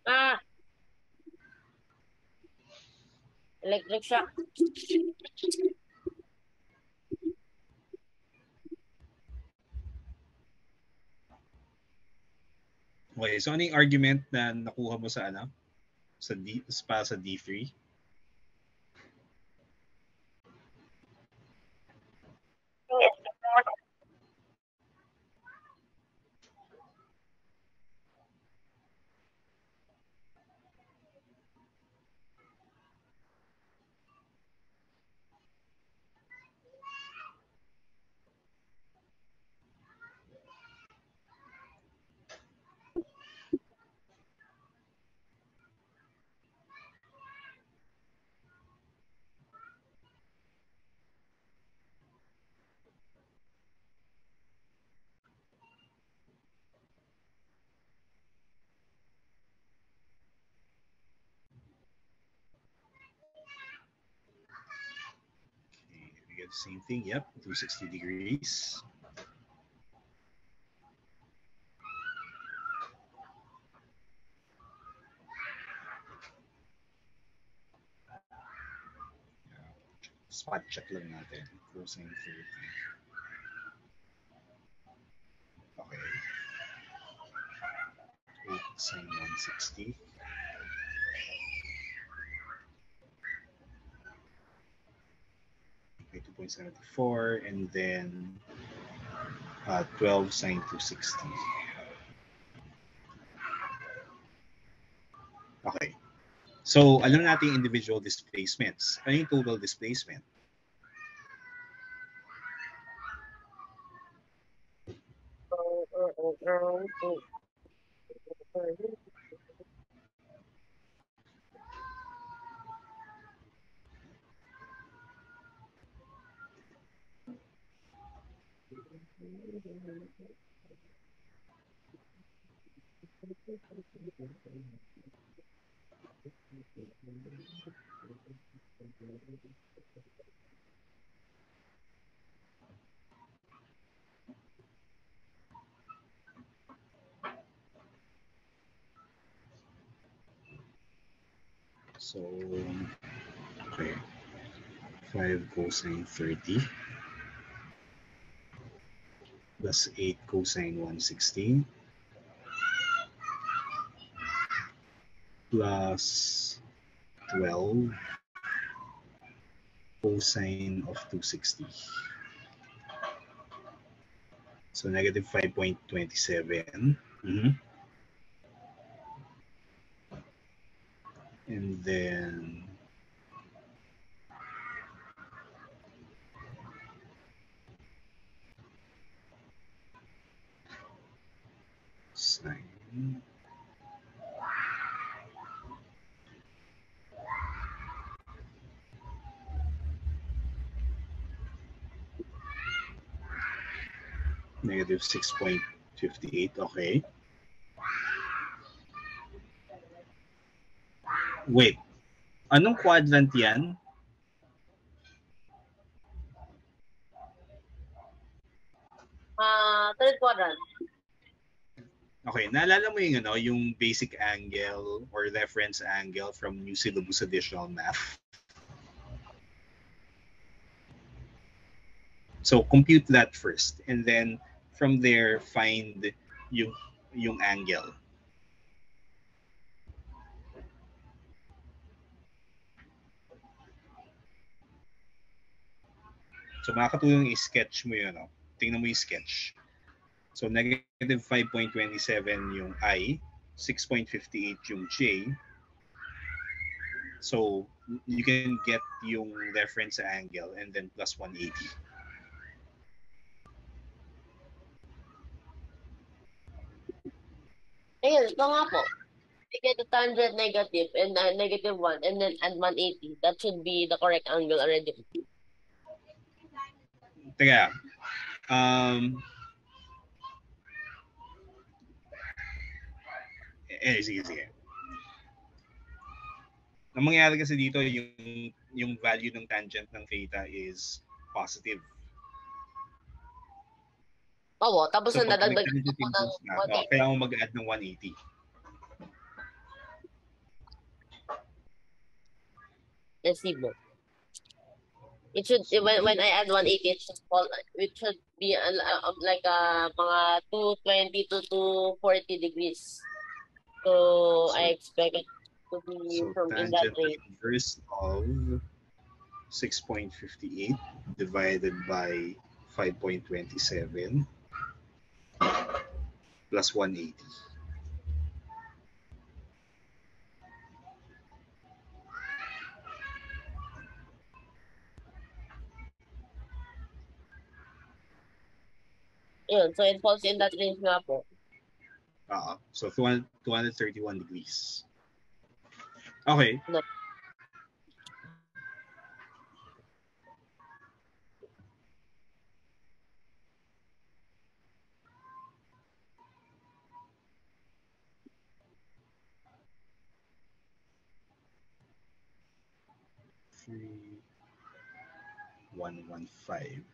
Ah, electric shock. Okay, so ano yung argument na nakuha mo sa ano? Sa D3? Okay, we get the same thing. Yep, 260 degrees. Spot check lang natin. Cosine 30. Okay. 8 sine 160. Okay, 2.74. And then 12 sine 260. Okay. So, alam natin yung individual displacements. Ano yung total displacement? So, okay. 5 cosine 30 plus 8 cosine 160 plus 12 cosine of 260. So negative 5.27. And then sine. Negative 6.58. Okay. Wait. Anong quadrant yan? Third quadrant. Okay, naalala mo yung ano, yung basic angle or reference angle from New Syllabus Additional Math? So compute that first, and then from there find yung angle. So makakatulong i-sketch mo yun. No? Tingnan mo yung sketch. So negative 5.27 yung I, 6.58 yung J. So you can get yung reference angle and then plus 180. Ayun, ito nga po. We get the tangent negative and -1 and then add 180. That should be the correct angle already. Teka, sige. Ang mangyayari kasi dito, yung value ng tangent ng theta is positive. Oo, tapos So, ang pag dadagdag tangent mo ng inverse na, kailangan mo mag-add ng 180. Let's see mo. It should, when I add 180, it should be like mga 220 to 240 degrees. So, I expect it to be So from in that tangent range. inverse of 6.58 divided by 5.27 plus 180. Yun, so it falls in that range nga po. So 231 degrees. Okay. No. Three, 115.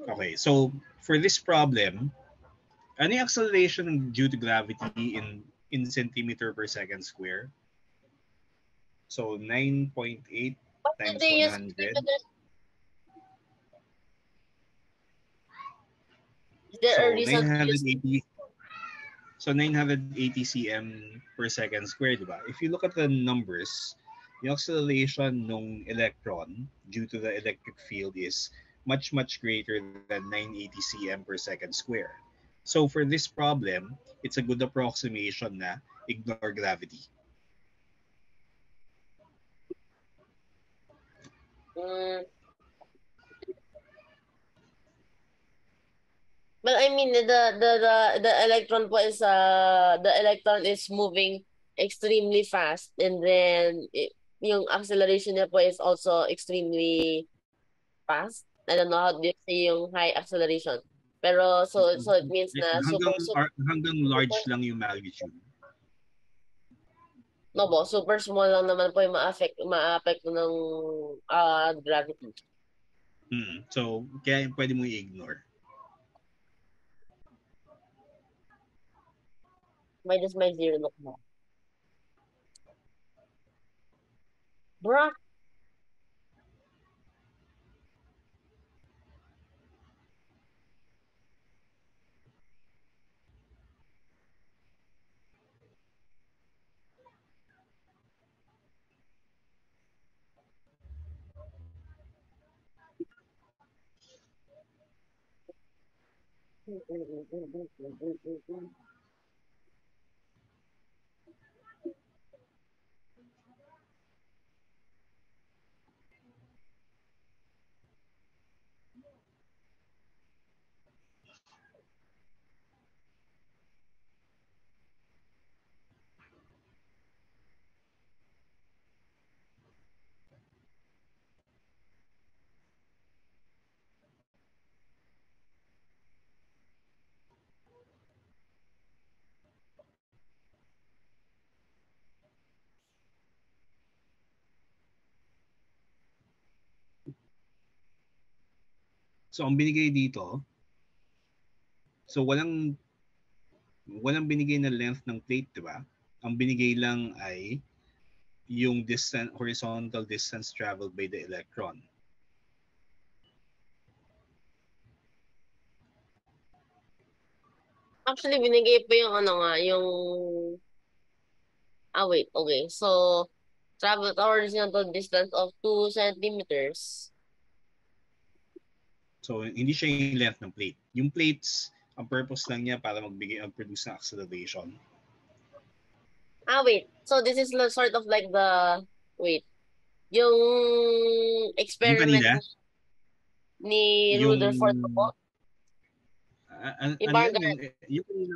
Okay, so for this problem, ano yung acceleration due to gravity in centimeter per second square? So 9.8 times 100. Is there So a reason to use 980 cm per second square, di ba? If you look at the numbers, yung acceleration ng electron due to the electric field is much greater than 980 cm per second square. So for this problem, it's a good approximation na ignore gravity. But I mean the electron po is the electron is moving extremely fast, and then yung acceleration niya po is also extremely fast. I don't know how do you say yung high acceleration. Pero so it means na Hanggang large lang yung magnitude. No po, super small lang naman po yung ma-affect ng gravity. So kaya pwede mo i-ignore. Minus my zero look mo. Bruh. So ang binigay dito, so walang binigay na length ng plate, di ba? Ang binigay lang ay yung horizontal distance traveled by the electron. Actually, binigay pa yung yung... wait, okay. So, travel the horizontal distance of 2 centimeters. So, hindi siya yung length ng plate. Yung plates, ang purpose lang niya para mag-produce ng acceleration. Wait. So, this is sort of like the... Wait. Yung Yung experiment kanina, ni yung... Rutherford po. ano yun? Yung kanina...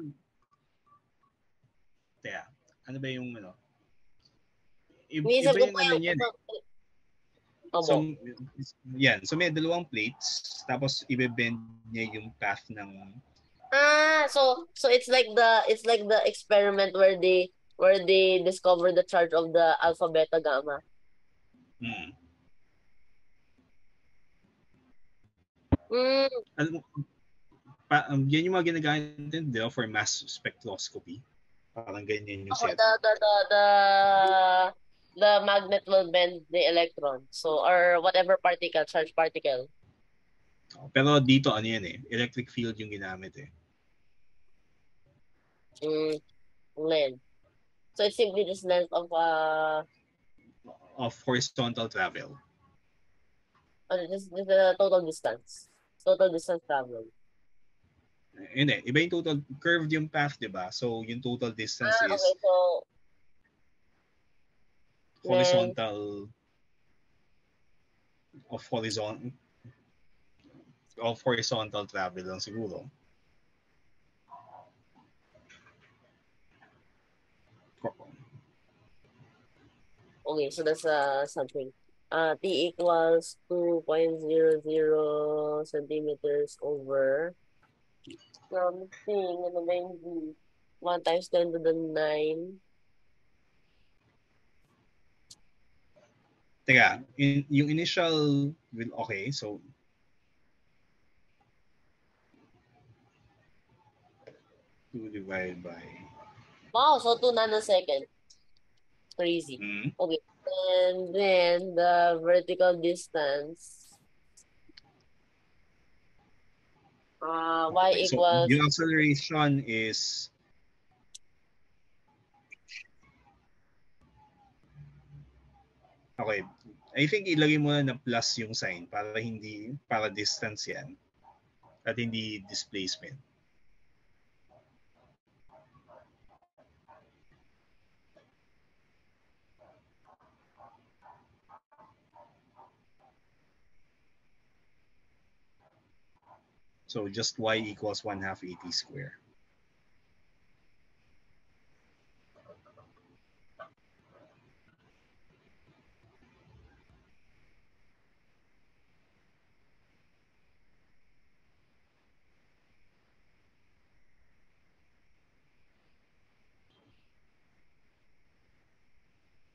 Teka, ano ba yung ano? Iba Iniisip ko yung pa ano yung... niyan eh. So, yan. So, may dalawang plates, tapos ibe-bend niya yung path ng... So it's like the experiment where they discover the charge of the alpha, beta, gamma. Alam mo, yan yung mga ginagamit din, di ba, for mass spectroscopy. Parang ganyan yung set. The magnet will bend the electron. So, or whatever particle, charge particle. Pero dito, ano yan eh, electric field yung ginamit eh. Length. So, it's simply just length of horizontal travel. Just the total distance. Total distance travel. Hindi, iba yung total, curved yung path, di ba? So, yung total distance is okay, so, horizontal travel lang siguro. Okay, so that's something. T equals 2.00 centimeters over something, ano ba yung V? 1 times 10 to the 9. Teka, yung initial will okay, so 2 divided by... Wow, so 2 nanoseconds. Crazy. Okay, and then the vertical distance. Y equals... So, yung acceleration is... Okay, I think ilagay mo na plus yung sign para distance yan at hindi displacement. So just y equals 1/2 AT square.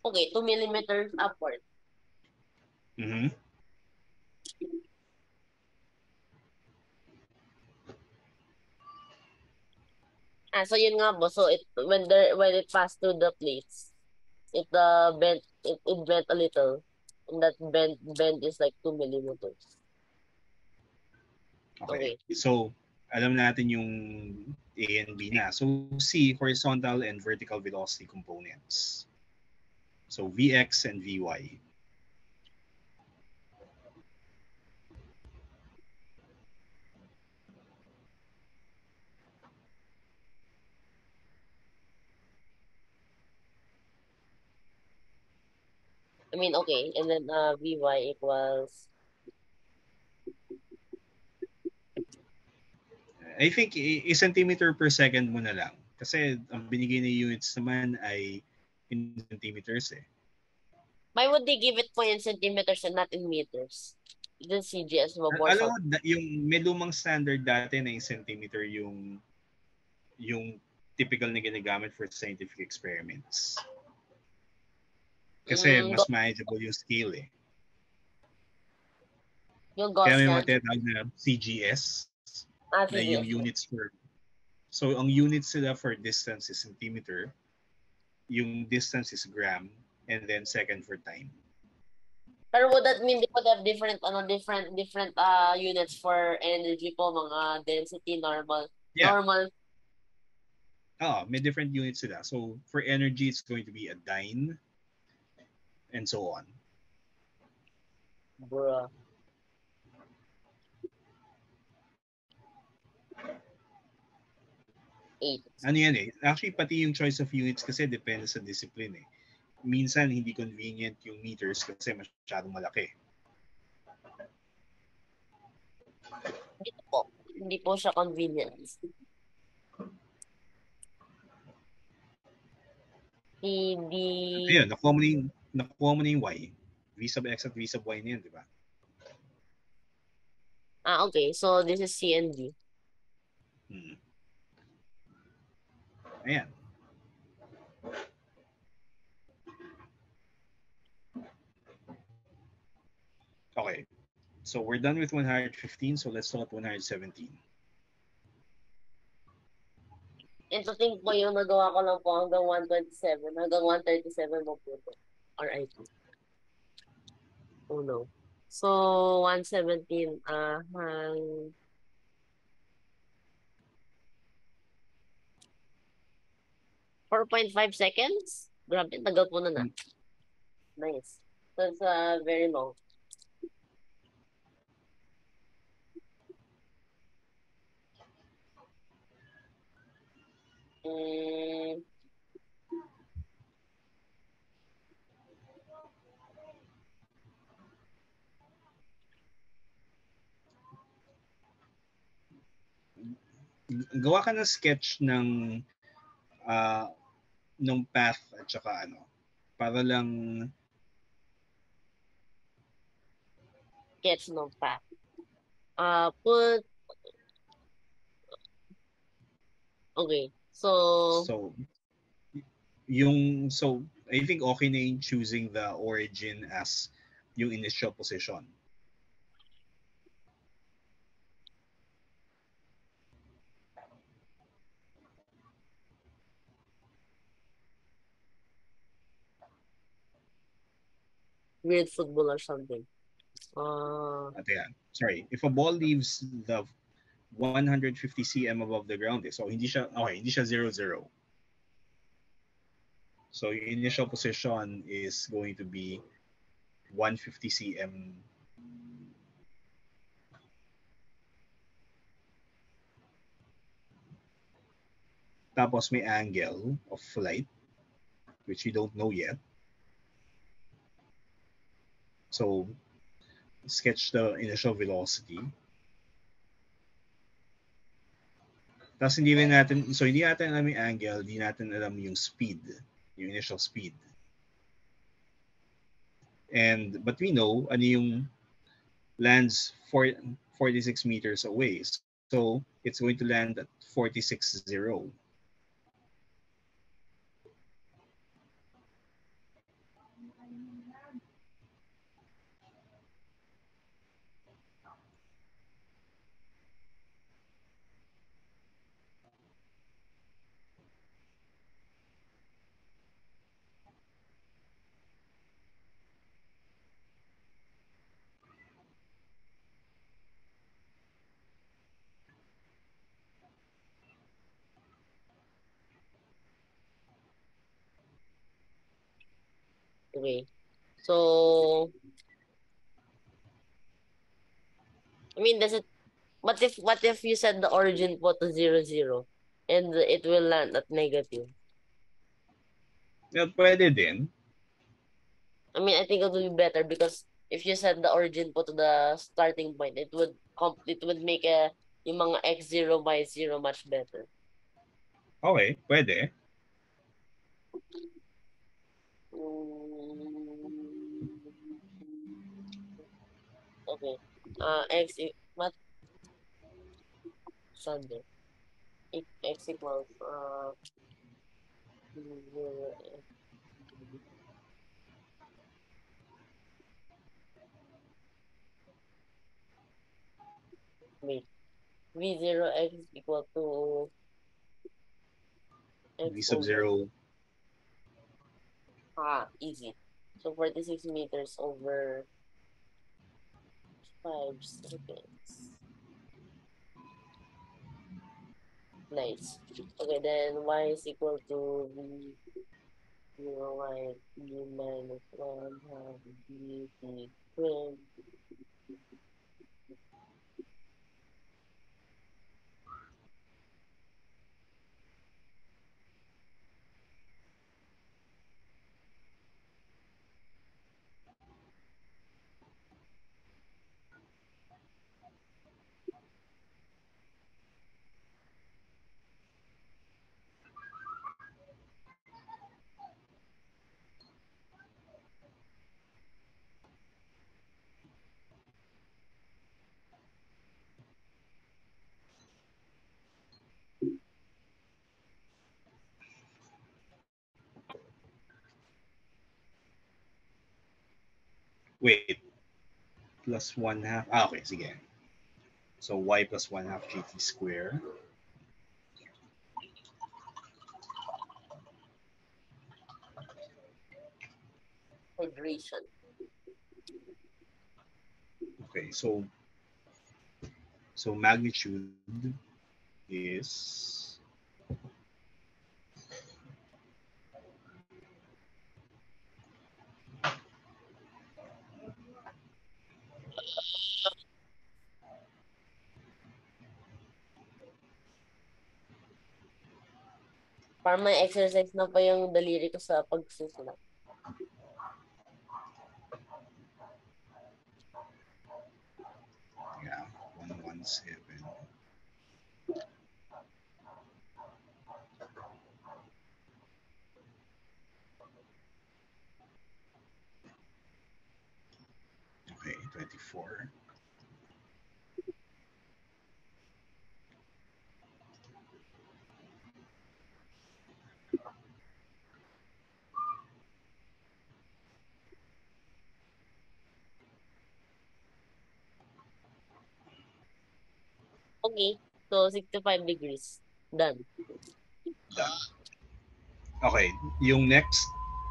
Okay, 2 millimeters upward. So yun nga po. So when it passed through the plates, it bent a little, and that bend is like 2 millimeters. Okay. So alam natin yung A and B na. So C, horizontal and vertical velocity components. So Vx and Vy. I mean, okay, and then Vy equals... I think centimeter per second mo na lang. Kasi ang binigay na units naman ay in centimeters eh. Why would they give it po in centimeters and not in meters? The CGS mo more. Alam mo, yung may lumang standard dati na yung centimeter yung typical na ginagamit for scientific experiments. Kasi mas manageable yung scale eh. Yung Kaya may mga tinatawag na CGS na yung units for... So, ang units sila for distance is centimeter, yung distance is gram, and then second for time. Pero would that mean they would have different units for energy po, mga density, normal. Yeah. Normal. May different units sila. So for energy, it's going to be a dyne, and so on. Bruh. Eight. Ano yan eh? Actually, pati yung choice of units kasi depende sa discipline eh. Minsan, hindi convenient yung meters kasi masyadong malaki. Hindi po siya convenient. Hindi. Ayun, nakuha mo na yung Y. V sub X at V sub Y na yan, di ba? Okay. So, this is C and D. Ayan. Okay. So we're done with 115. So let's look at 117. And to think po yung nagawa ko lang po hanggang 127. Hanggang 137 mo po ito. Or I think. Oh no. So, 117. 4.5 seconds? Grabe, tagal po na. Nice. So, it's very long. Gawa ka ng sketch ng path at saka ano, para lang sketch ng path. Put okay. So I think okay na yung choosing the origin as yung initial position. weird football or something. Sorry. If a ball leaves the 150 cm above the ground, so hindi siya 0-0. So yung initial position is going to be 150 cm. Tapos may angle of flight, which you don't know yet. So sketch the initial velocity. Tapos hindi natin alam yung angle, hindi natin alam yung speed, yung initial speed. But we know ano yung lands 46 meters away. So it's going to land at 46.0. Okay. So, I mean, what if you set the origin po to 0-0 and it will land at negative? Yeah, pwede din. I mean, I think it would be better because if you set the origin po to the starting point, it would make yung mga x0, y0 much better. Okay, pwede. Okay. What? Sunday. X equals wait. V0x is equal to V sub 0. Easy. So 46 meters over 5 seconds. Nice. Okay, then y is equal to v 0 y b minus 1 half b t squared. Wait, plus 1/2. Okay, sige. So y plus 1/2 gt square. Hydration. Okay, so magnitude is Parang may exercise na pa yung daliri ko sa pagsusulat. yeah, 117. Okay, 24. Okay, so 65 degrees. Done. Done. Okay, yung next,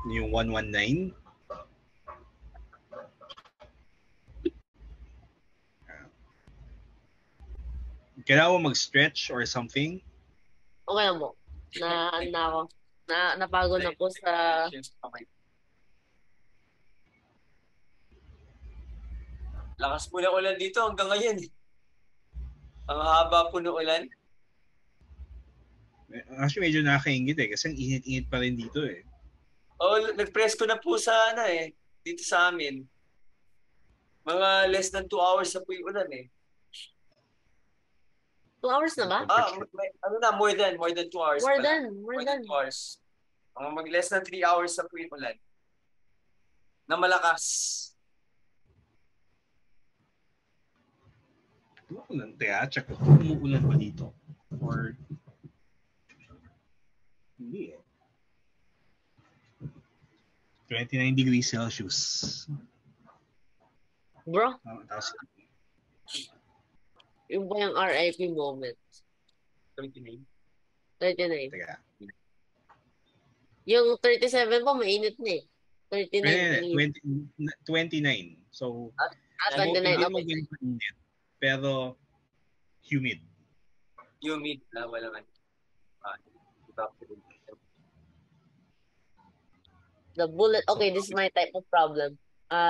yung 119. Kailangan mo mag-stretch or something? Okay lang mo. Na ako. Napagod na po sa... Okay. Lakas po ng ulan dito hanggang ngayon. Ang haba po ng ulan. Actually, medyo nakakaingit kasi ang init-init pa rin dito eh. Oh, nag-press ko na po sa dito sa amin. Mga less than 2 hours na po yung ulan eh. 2 hours na ba? More than 2 hours More pala. than. More than 2 hours. Mga less than 3 hours na po yung ulan. Na malakas. Umuulan. Teka, check ko kung umuulan pa dito. Or... Hindi eh. 29 degrees Celsius. Bro, Tapos, yung ba yung RIP moment? 29. 39. teka. Yung 37 po, mainit na eh. 39 init. 29. So, 29, hindi okay. mo ganun init, pero humid. Humid na wala man. The bullet, okay, this is my type of problem.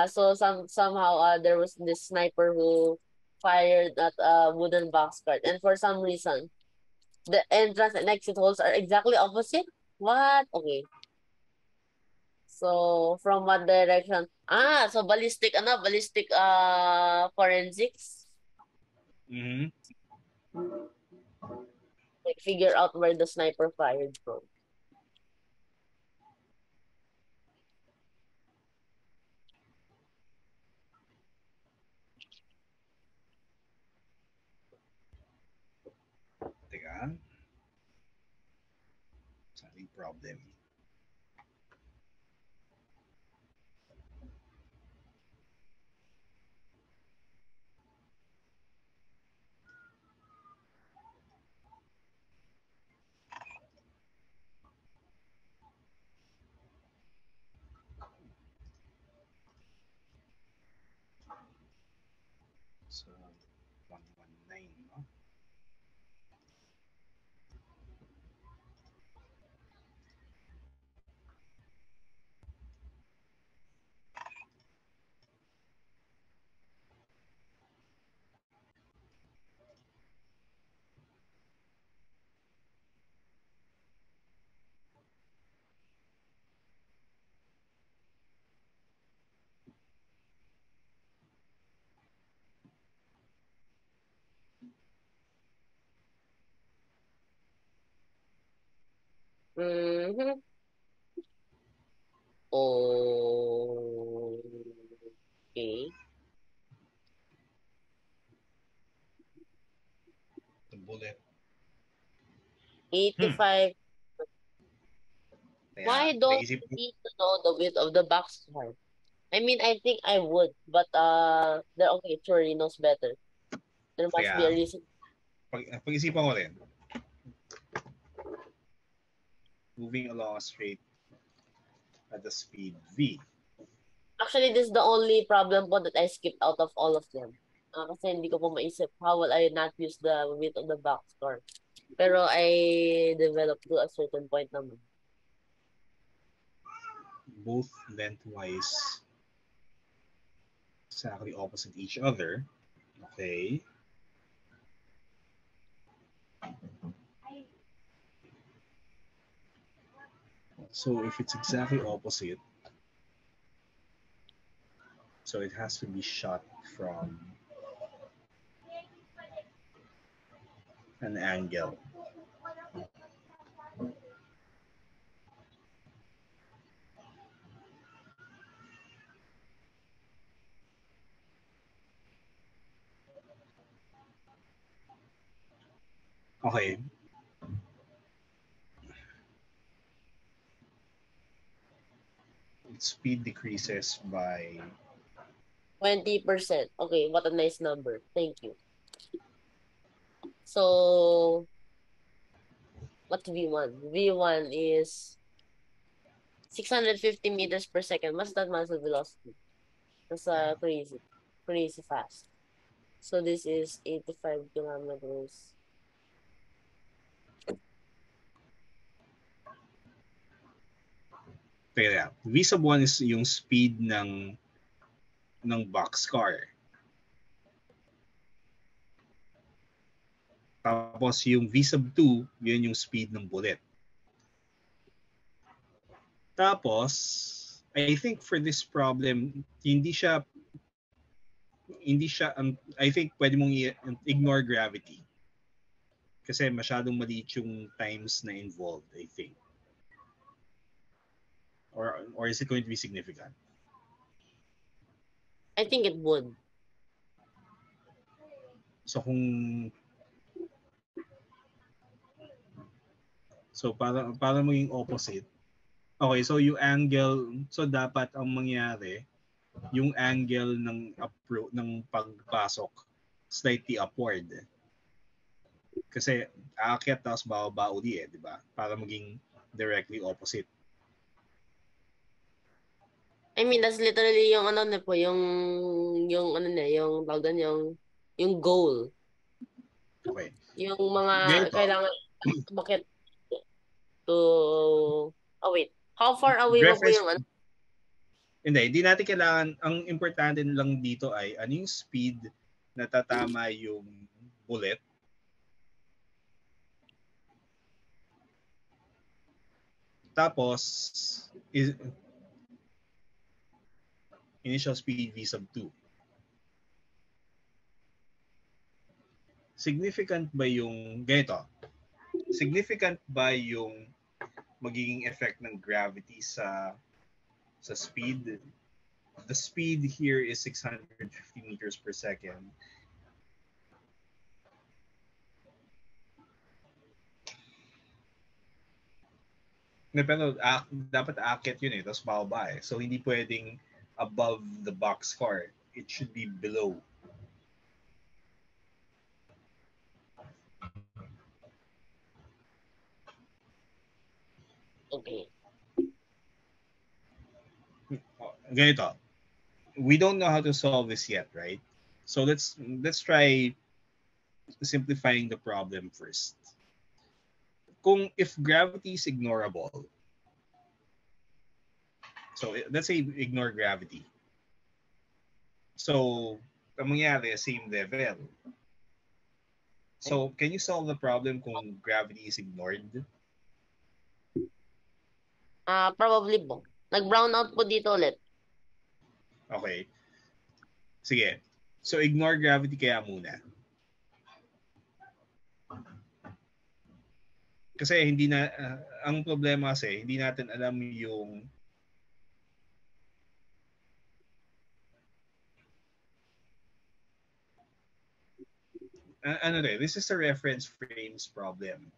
So somehow there was this sniper who fired at a wooden box cart, and for some reason, the entrance and exit holes are exactly opposite. What? Okay. So from what direction? So ballistic forensics. Mm-hmm. Like figure out where the sniper fired from. Teka. Something problem. Mm-hmm. Oh, okay. The bullet. 85. Kaya, Why don't naisip you ko, need to know the width of the boxcar? I mean, I think I would, but okay, sure, he knows better. There must be a kaya, reason. pag-isipan ko rin, moving along straight at the speed V. Actually, this is the only problem po that I skipped out of all of them. Kasi hindi ko po maisip how will I not use the width of the boxcar. Pero I developed to a certain point naman. Both lengthwise exactly opposite each other. Okay. So if it's exactly opposite, so it has to be shot from an angle. Okay. Its speed decreases by 20%. Okay, what a nice number. Thank you. So, what's V1? V1 is 650 meters per second. What's that muzzle velocity? That's crazy. Crazy fast. So this is 85 kilometers. Kaya V sub 1 is yung speed ng boxcar. Tapos yung V sub 2, yun yung speed ng bullet. Tapos, I think for this problem, I think pwede mong ignore gravity. Kasi masyadong maliit yung times na involved, I think. Or is it going to be significant? I think it would. So para maging opposite. Okay, so yung angle, so dapat ang mangyari, yung angle ng pagpasok slightly upward. Kasi aakyat tapos bababa uli di ba? Para maging directly opposite. I mean, that's literally yung ano na po, yung ano na, yung tawag doon, yung goal. Okay. Yung mga Ganito. kailangan bakit to wait. How far away ba po Reference, yung ano? hindi natin kailangan, ang importante lang dito ay ano yung speed na tatama yung bullet. Tapos, initial speed V sub 2. Significant ba yung magiging effect ng gravity sa speed? The speed here is 650 meters per second. Pero dapat aakyat yun tapos bababa So hindi pwedeng above the boxcar. It should be below. Okay. Ganito. We don't know how to solve this yet, right? So let's try simplifying the problem first. If gravity is ignorable, so let's say ignore gravity. So, ang mangyari, same level. So, can you solve the problem kung gravity is ignored? Probably po. Nag-brown out po dito ulit. Okay. Sige. So, ignore gravity kaya muna. Kasi hindi na ang problema kasi hindi natin alam yung this is a reference frames problem.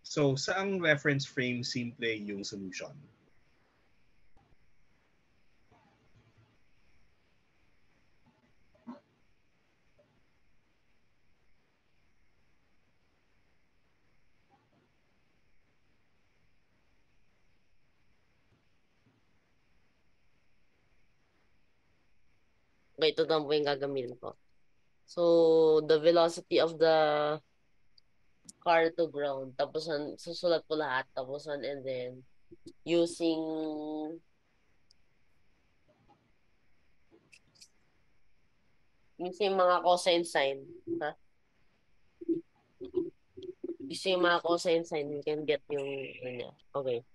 So, saang reference frame simple yung solution? Okay, ito lang po yung gagamitin ko. So, the velocity of the car to ground. Tapos, susulat ko lahat. Tapos, and then, using mga cosine sign. Ha? Using mga cosine sign, you can get yung, okay.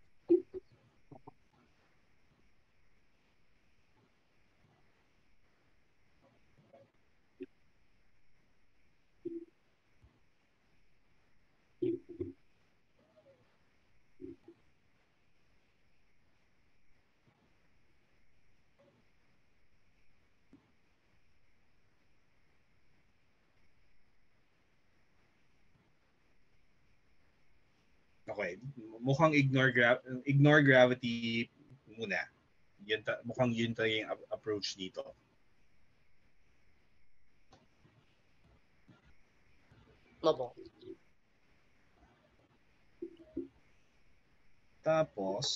Okay. Mukhang ignore gravity muna. Mukhang yun talaga yung approach dito. Mabo. Tapos,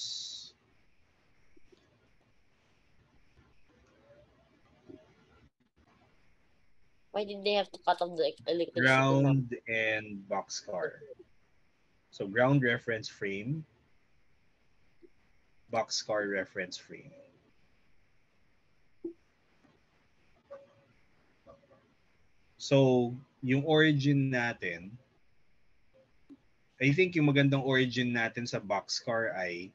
Why did they have to cut off the electricity? ground and boxcar. So, ground reference frame, boxcar reference frame. So, yung origin natin, I think yung magandang origin natin sa boxcar ay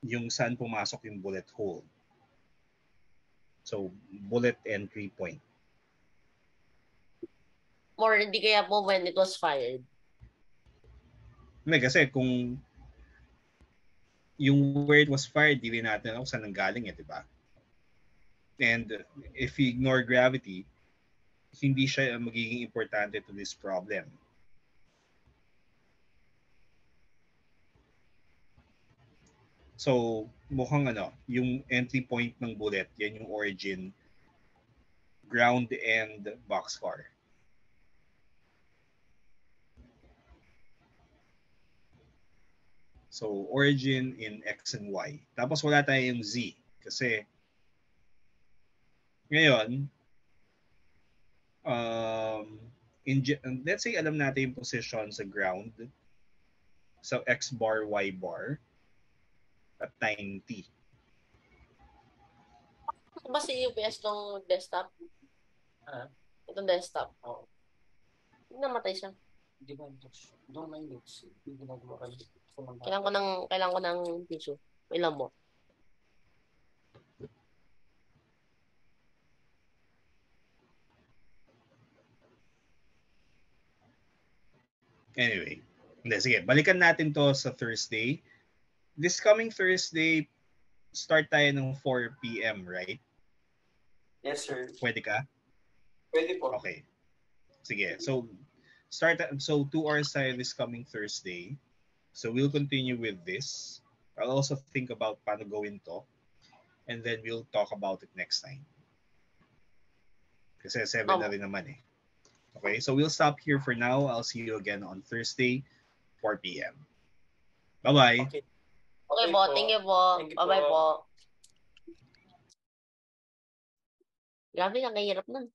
yung saan pumasok yung bullet hole. So, bullet entry point. Or hindi kaya po when it was fired? Hindi, kasi kung yung where it was fired, di rin natin alam kung saan nanggaling di ba? And if we ignore gravity, hindi siya magiging importante to this problem. So, mukhang yung entry point ng bullet, yan yung origin, ground and boxcar. So, origin in X and Y. Tapos wala tayong Z. Kasi, ngayon, let's say alam natin yung position sa ground, sa X bar, Y bar, at time T. Ito ba si UPS tong desktop? Itong desktop. Oo. Namatay siya. Hindi ba doon may notes? Hindi ginagawa kayo. Kailangan ko ng tissue. Ilan mo? Anyway, sige, balikan natin to sa Thursday. This coming Thursday, start tayo ng 4 p.m., right? Yes, sir. Pwede ka? Pwede po. Okay. Sige. So 2 hours tayo this coming Thursday. So we'll continue with this. I'll also think about paano gawin to. And then we'll talk about it next time. Kasi 7 na rin naman eh. Okay, so we'll stop here for now. I'll see you again on Thursday, 4 p.m. Bye-bye. Okay po. Thank you po. Bye-bye po. Grabe, nakahirap na.